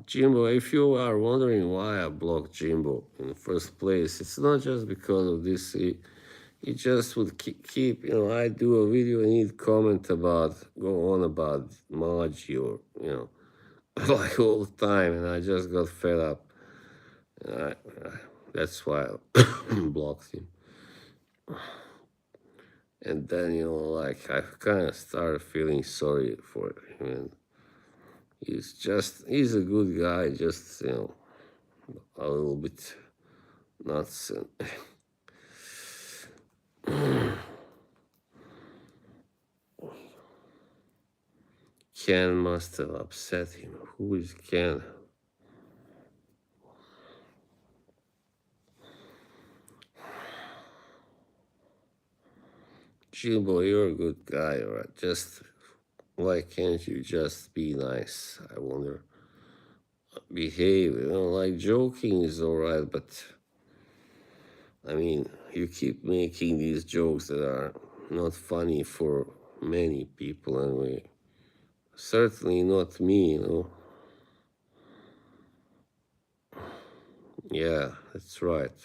Jimbo, if you are wondering why I blocked Jimbo in the first place, it's not just because of this. He just would keep, I do a video and he'd comment about, go on about Maji or, like all the time. And I just got fed up. And that's why I blocked him. And then, like, I kind of started feeling sorry for him. And he's a good guy, just, a little bit nuts. Ken must have upset him. Who is Ken? Jimbo, you're a good guy, right? Just why can't you just be nice? I wonder. Behave, like joking is alright, but I mean, you keep making these jokes that are not funny for many people anyway. Certainly not me. Yeah, that's right.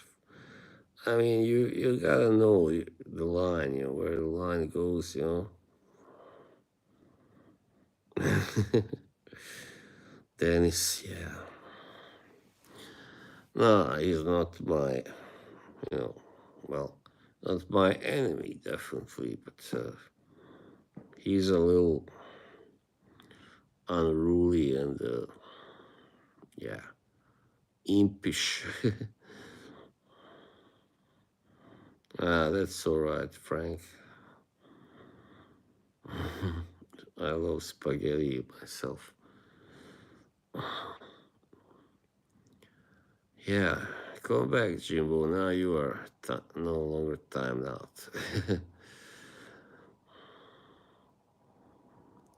I mean, you gotta know the line, where the line goes. Dennis, yeah. No, he's not my, you know, well, not my enemy, definitely, but he's a little unruly and, yeah, impish. That's all right, Frank. I love spaghetti myself. Yeah, come back, Jimbo. Now you are no longer timed out.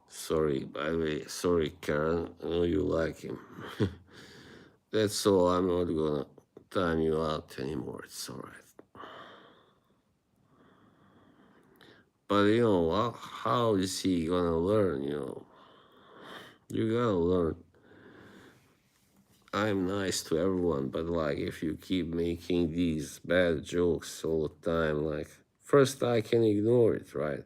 Sorry, by the way. Sorry, Karen. I know you like him. That's all. I'm not gonna time you out anymore. It's all right. But how is he gonna learn? You gotta learn. I'm nice to everyone, but like if you keep making these bad jokes all the time, like first I can ignore it, right?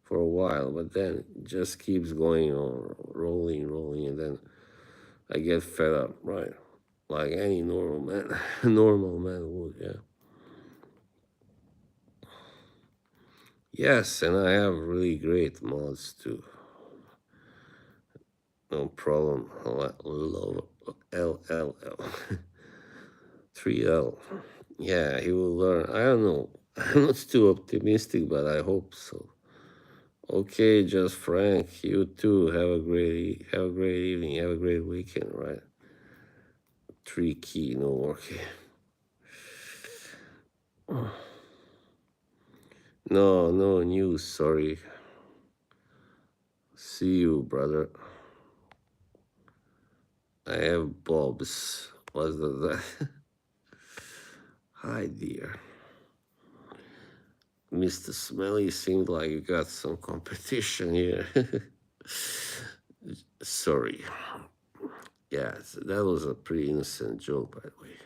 For a while, but then it just keeps going on, rolling, and then I get fed up, right? Like any normal man, normal man would, yeah. Yes, and I have really great mods too. No problem. Love LLL. 3L. Yeah, he will learn. I don't know. I'm not too optimistic, but I hope so. Okay, just Frank. You too. Have a great evening. Have a great weekend, right? Tricky, no working. No, no news, sorry. See you, brother. I have Bob's. What's that? Hi, dear. Mr. Smelly seemed like you got some competition here. Sorry. Yeah, that was a pretty innocent joke, by the way.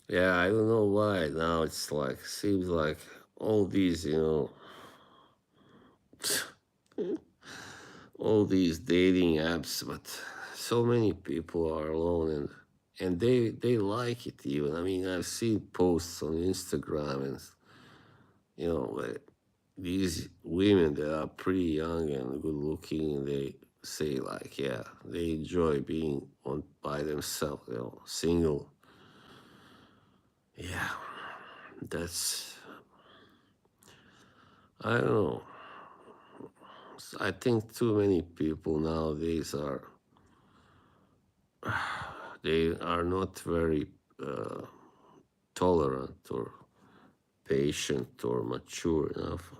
Yeah, I don't know why now it's like seems like all these, all these dating apps, but so many people are alone and they like it even. I mean, I've seen posts on Instagram and these women that are pretty young and good looking, and they say like, yeah, they enjoy being on by themselves, single. Yeah, that's I don't know. I think too many people nowadays they are not very uh, tolerant or patient or mature enough.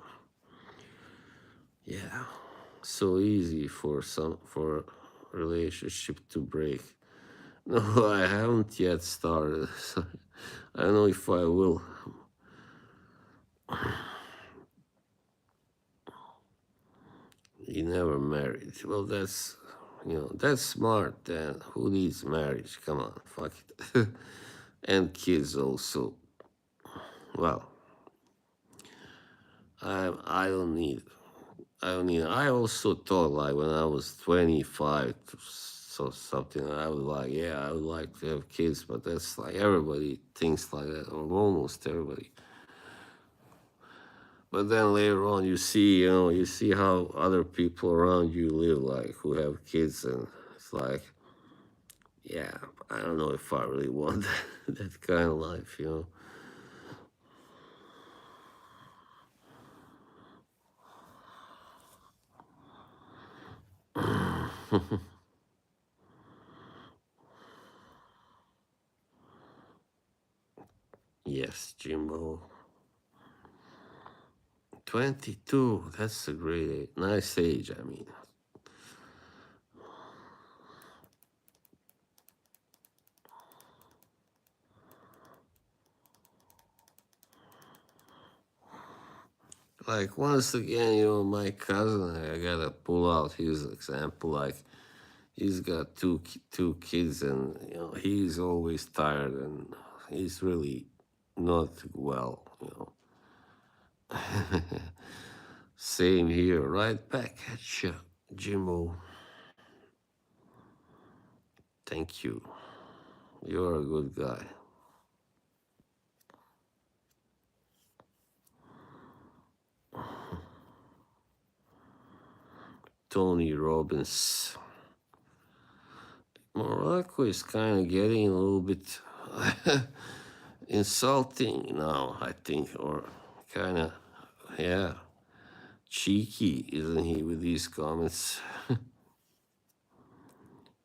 Yeah, so easy for relationship to break. No, I haven't yet started. So I don't know if I will. You never married. Well, that's smart. Then who needs marriage? Come on, fuck it. And kids also. Well, I don't need. I don't need. I also thought like when I was 25, so something. I was like, yeah, I would like to have kids, but that's like everybody thinks like that, or almost everybody. But then later on, you see how other people around you live, like who have kids, and it's like, yeah, I don't know if I really want that kind of life. Yes, Jimbo. 22, that's a great age. Nice age, I mean. Like, once again, my cousin, I gotta pull out his example. Like, he's got two kids, and, he's always tired, and he's really not well. Same here, right back at you, Jimbo. Thank you. You're a good guy. Tony Robbins. Morocco is kind of getting a little bit insulting now, I think, or kind of, yeah, cheeky, isn't he, with these comments?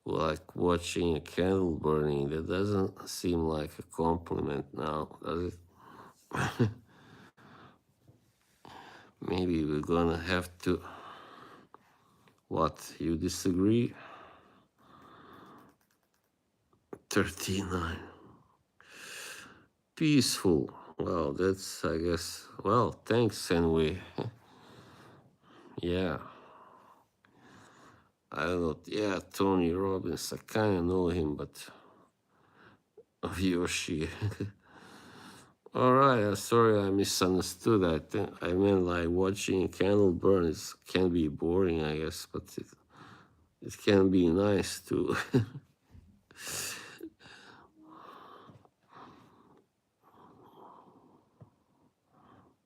Like watching a candle burning, that doesn't seem like a compliment now, does it? Maybe we're gonna have to. What, you disagree? 39. Peaceful. Well, that's, I guess. Well, thanks, anyway. Yeah. I don't know. Yeah, Tony Robbins. I kind of know him, but he or she. All right. Sorry, I misunderstood. I meant like watching a candle burn can be boring, I guess, but it can be nice too.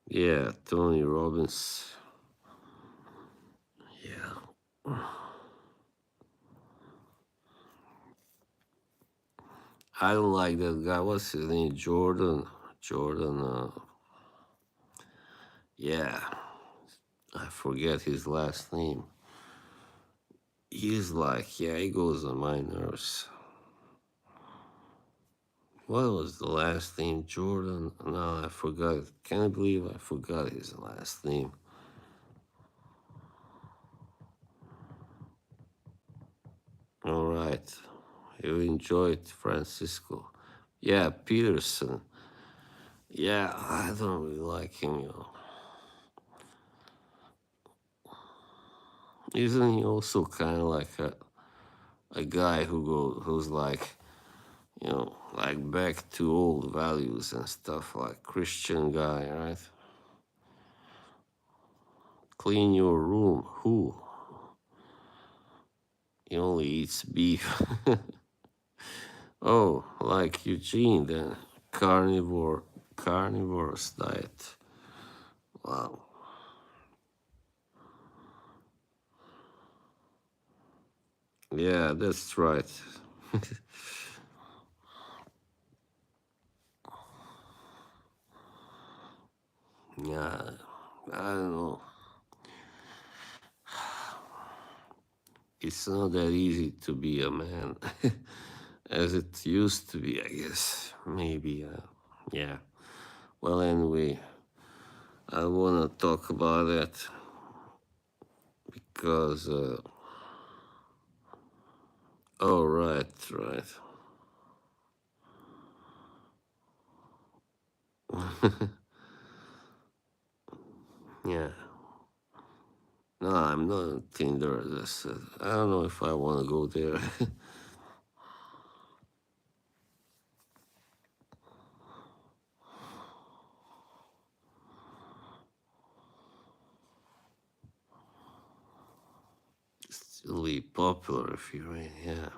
Yeah, Tony Robbins. Yeah. I don't like that guy. What's his name? Jordan. Jordan. Yeah, I forget his last name. He's like, yeah, he goes on my nerves. What was the last name? Jordan? No, I forgot. Can I believe I forgot his last name? All right. You enjoyed Francisco. Yeah, Peterson. Yeah, I don't really like him. Isn't he also kind of like a guy who's like, like back to old values and stuff, like Christian guy, right? Clean your room. Who? He only eats beef. Oh, like Eugene then. Carnivorous diet. Wow. Yeah, that's right. Yeah, I don't know. It's not that easy to be a man as it used to be, I guess. Maybe, yeah. Well, anyway, I want to talk about that because, oh, right, right. Yeah. No, I'm not on Tinder. I don't know if I want to go there. Still be popular if you're in, yeah.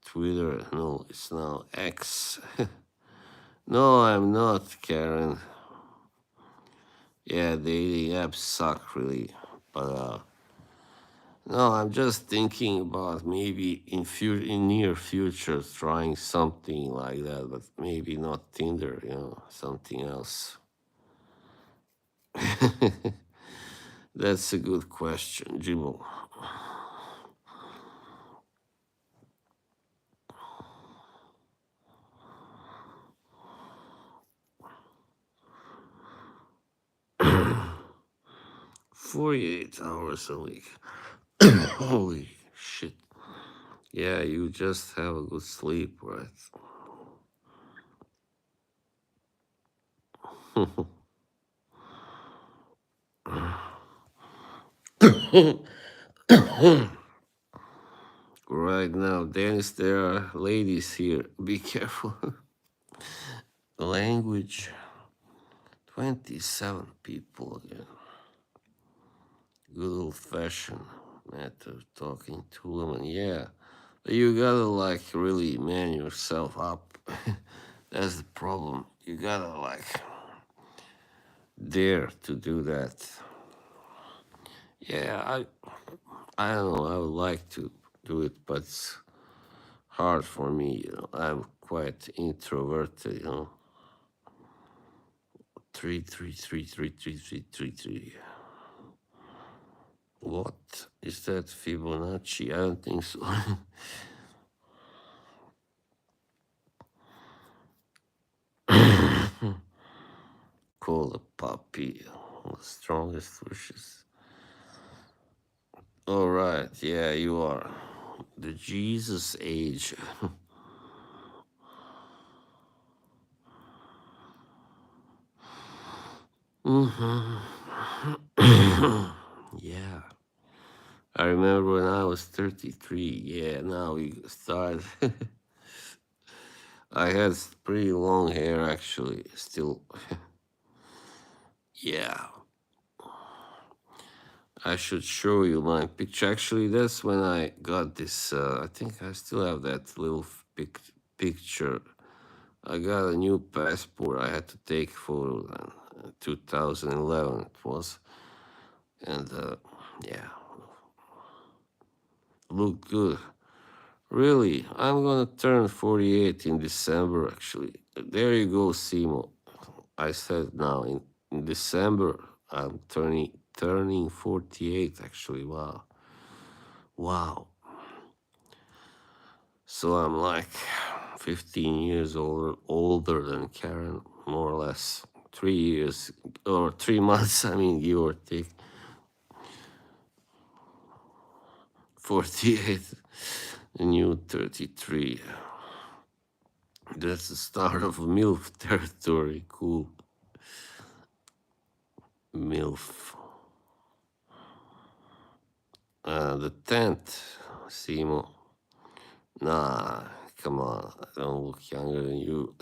Twitter, no, it's now X. No, I'm not, Karen. Yeah, dating apps suck really, but no, I'm just thinking about maybe in near future trying something like that, but maybe not Tinder, something else. That's a good question, Jimbo. 48 hours a week. Holy shit. Yeah, you just have a good sleep, right? Right now, Dennis, there are ladies here. Be careful. Language 27 people again. Good old fashioned matter talking to women. Yeah. You gotta like really man yourself up. That's the problem. You gotta like dare to do that. Yeah, I don't know. I would like to do it, but it's hard for me. I'm quite introverted. 3333333. What is that Fibonacci? I don't think so. Call a puppy. The strongest wishes. All right, yeah, you are. The Jesus age. Hmm. Yeah. I remember when I was 33. Yeah, now we start. I had pretty long hair actually, still. Yeah. I should show you my picture. Actually, that's when I got this. I think I still have that little picture. I got a new passport. I had to take photo in 2011. It was, and yeah, looked good. Really, I'm gonna turn 48 in December, actually. There you go, Simo. I said now in December I'm turning 48 actually. Wow. Wow. So I'm like 15 years older than Karen, more or less. 3 years or 3 months, I mean, give or take. 48, the new 33. That's the start of MILF territory. Cool. MILF. The tent, Simo. Nah, come on. I don't look younger than you.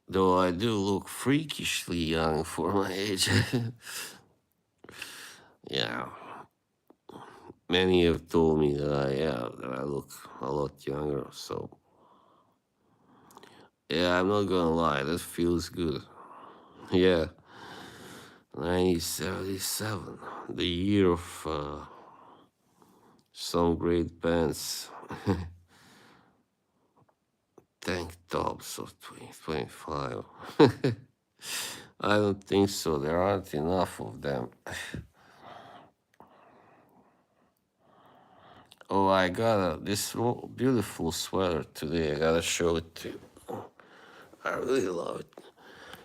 Though I do look freakishly young for my age. Yeah. Many have told me that I look a lot younger. So, yeah, I'm not gonna lie. That feels good. Yeah. 1977. The year of some great bands. Tank tops of 2025. I don't think so. There aren't enough of them. Oh, I got this beautiful sweater today. I gotta show it to you. I really love it.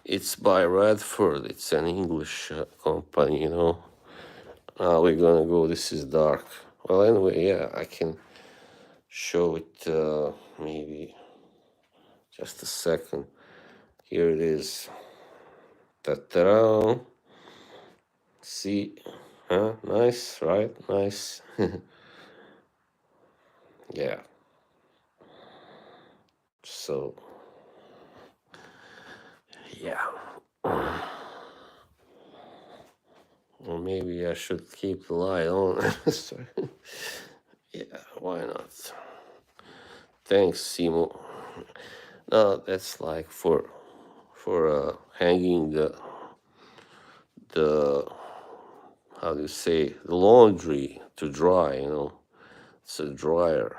It's by Radford. It's an English company, you know. We're gonna go. This is dark. Well, anyway, yeah, I can show it maybe just a second. Here it is. Ta-ta-da. See? Huh? Nice, right? Nice. Yeah. So, yeah. Or maybe I should keep the light on. Sorry. Yeah, why not? Thanks, Simo. No, that's like for hanging the how do you say the laundry to dry. You know, it's a dryer.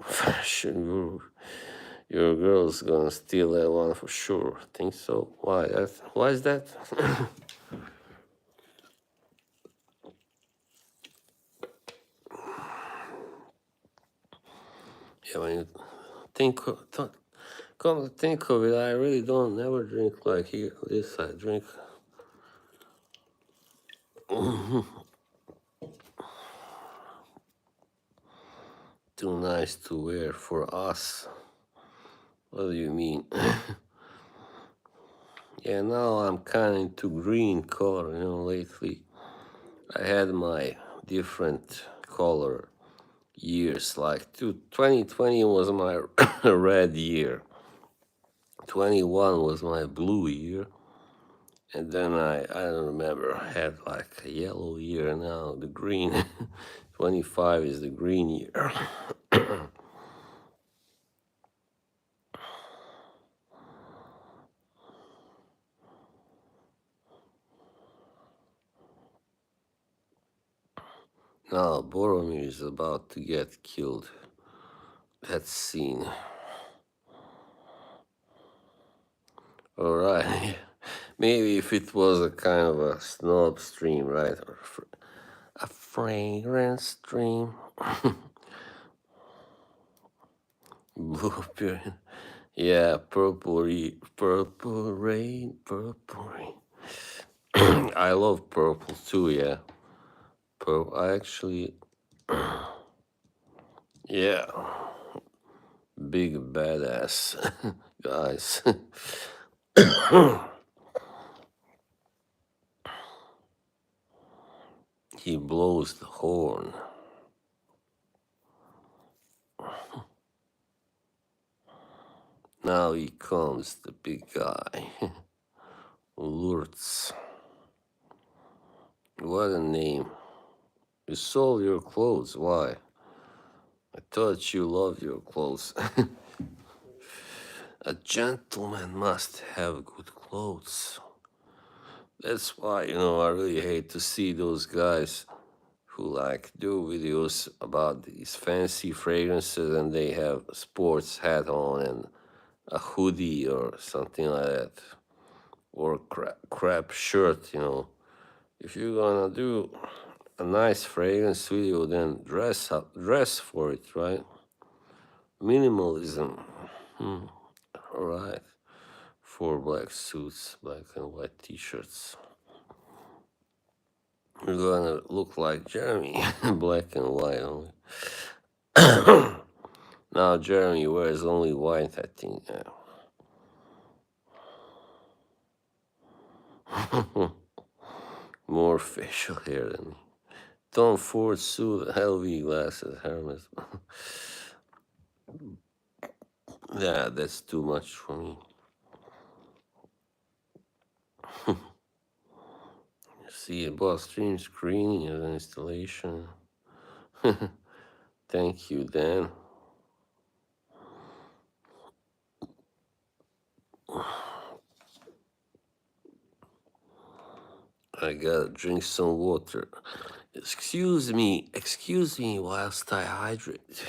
Fashion guru. Your girl's gonna steal that one for sure. Think so? Why? Why is that? Yeah, when you think, come to think of it, I really don't never drink like here. This I drink. Too nice to wear for us. What do you mean? Yeah, now I'm kind of into green color, you know, lately. I had my different color years, like 2020 was my red year. 21 was my blue year. And then I don't remember, I had like a yellow year now, the green. 25 is the green year. Now Boromir is about to get killed. That scene. Alright. Maybe if it was a kind of a snob stream, right? Or a fragrance stream. Blue period. Yeah, purple rain, purple rain. I love purple too, yeah. Purple, I actually, yeah, big badass guys. He blows the horn. Now he comes, the big guy. Lurtz. What a name. You sold your clothes. Why? I thought you loved your clothes. A gentleman must have good clothes. That's why, I really hate to see those guys who like do videos about these fancy fragrances, and they have a sports hat on and a hoodie or something like that, or crap shirt. If you're gonna do a nice fragrance video, then dress for it, right? Minimalism. All right. Four black suits, black and white t-shirts. You're gonna look like Jeremy, black and white only. Now Jeremy wears only white, I think. More facial hair than me. Tom Ford suit, LV glasses, Hermes. Yeah, that's too much for me. See a boss stream screening of an installation. Thank you, Dan. I gotta drink some water. Excuse me whilst I hydrate.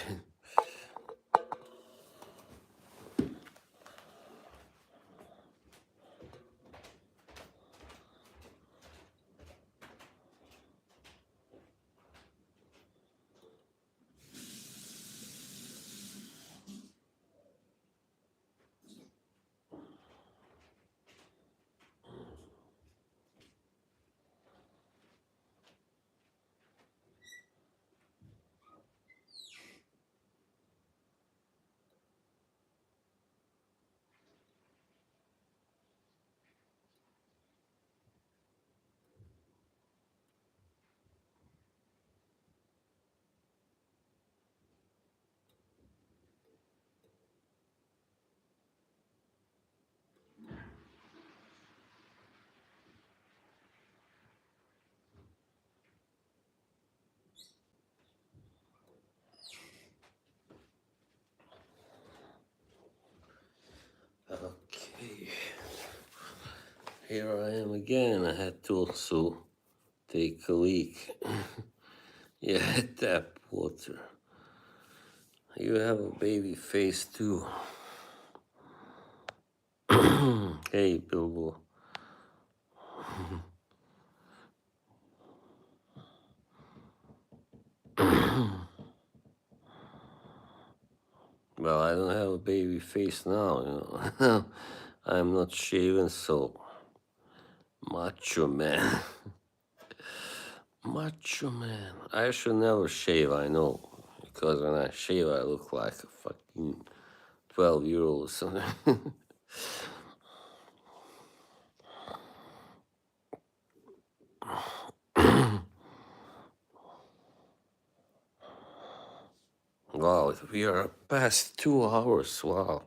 Okay, here I am again. I had to also take a leak. Yeah, tap water. You have a baby face too. Hey, Bilbo. Well, I don't have a baby face now. I'm not shaven, so macho man. Macho man. I should never shave, I know. Because when I shave, I look like a fucking 12-year-old or something. Wow, we are past 2 hours. Wow.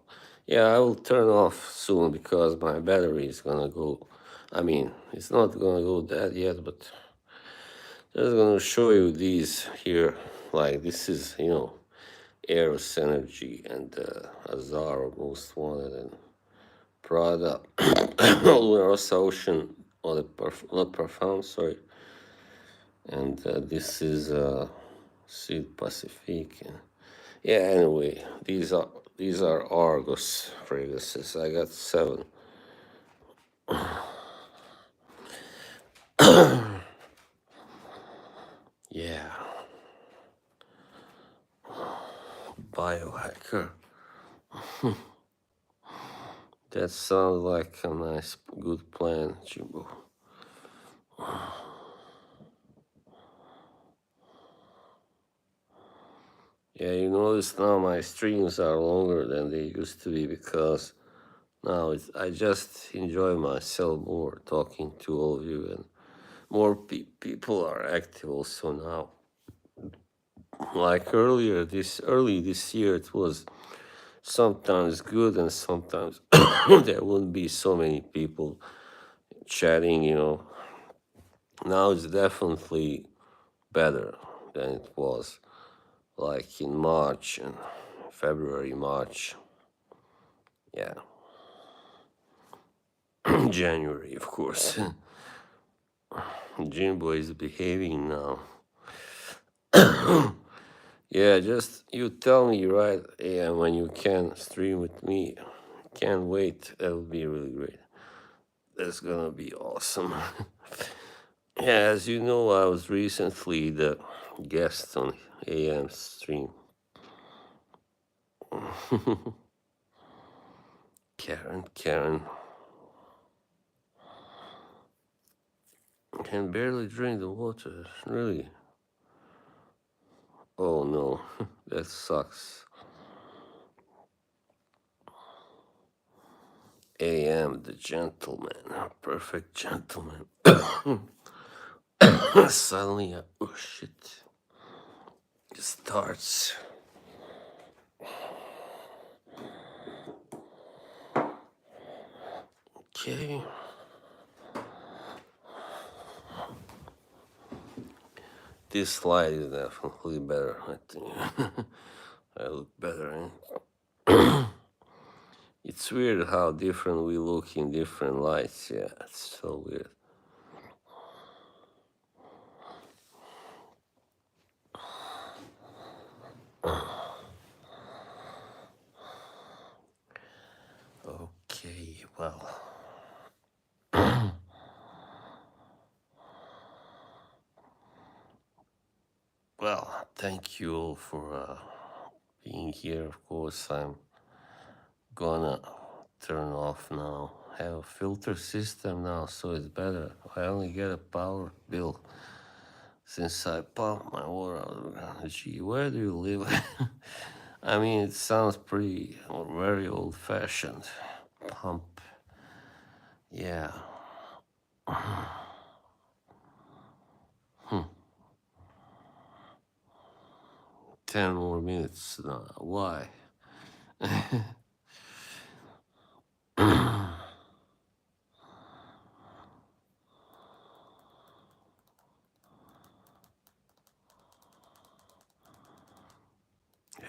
Yeah, I will turn off soon because my battery is gonna go. I mean, it's not gonna go that yet, but just gonna show you these here. Like, this is, Eros Energy and Azar Most Wanted and Prada. Rosa Ocean, or the not Parfum, sorry. And this is Sud Pacific. Yeah, anyway, these are Argos fragrances. I got 7. Yeah, biohacker. That sounds like a nice, good plan, Jimbo. Yeah, you notice now my streams are longer than they used to be because now I just enjoy myself more talking to all of you, and more people are active also now. Like early this year, it was sometimes good and sometimes there wouldn't be so many people chatting. Now it's definitely better than it was like in March and February, March. Yeah. January, of course. Jimbo is behaving now. Yeah, just you tell me right AM when you can stream with me. Can't wait. That would be really great. That's gonna be awesome. Yeah, as you know, I was recently the guest on AM stream. Karen can barely drink the water. Really? Oh no, that sucks. AM, the gentleman, perfect gentleman. Suddenly, oh shit, it starts. Okay. This slide is definitely better, I think. I look better. Eh? It's weird how different we look in different lights. Yeah, it's so weird. Okay, well, thank you all for being here. Of course, I'm gonna turn off now. Have a filter system now, so it's better. I only get a power bill since I pump my water out of the ground. Gee, where do you live? I mean, it sounds pretty or very old fashioned. Pump. Yeah. 10 more minutes. Why?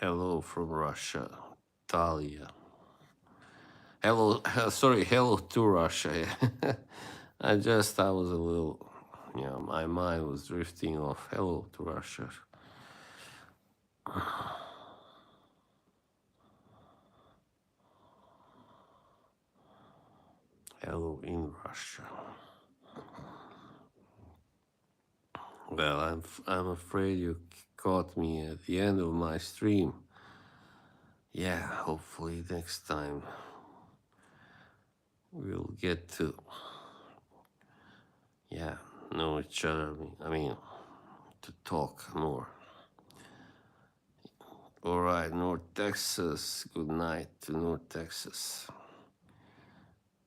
Hello from Russia. Talia. Hello, sorry, hello to Russia. I was a little, my mind was drifting off. Hello to Russia. Hello in Russia. Well, I'm afraid you caught me at the end of my stream. Yeah, hopefully next time we'll get to, yeah, know each other. I mean, to talk more. All right, North Texas. Good night to North Texas.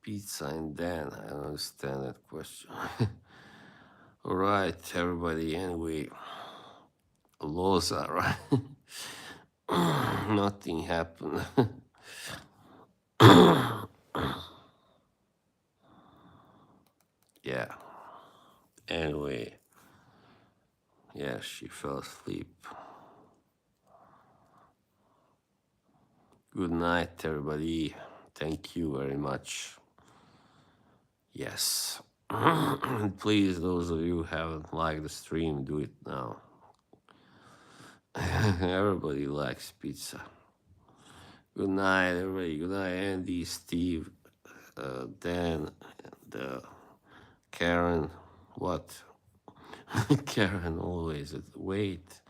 Pizza and Dan. I don't understand that question. All right, everybody. Anyway, Loza, right? Nothing happened. Yeah. Anyway, yeah, she fell asleep. Good night, everybody. Thank you very much. Yes. Please, those of you who haven't liked the stream, do it now. Everybody likes pizza. Good night, everybody. Good night, Andy, Steve, Dan, and Karen. What? Karen always. Wait.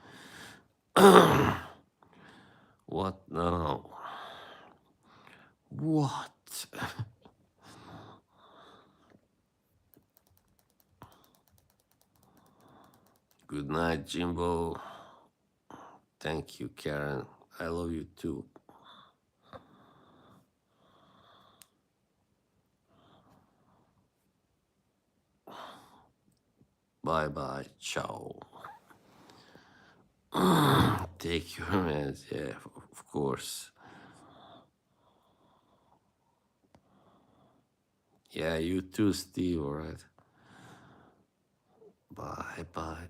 What now? What? Good night, Jimbo. Thank you, Karen. I love you too. Bye bye. Ciao. Take your hands. Yeah, of course. Yeah, you too, Steve. All right. Bye bye.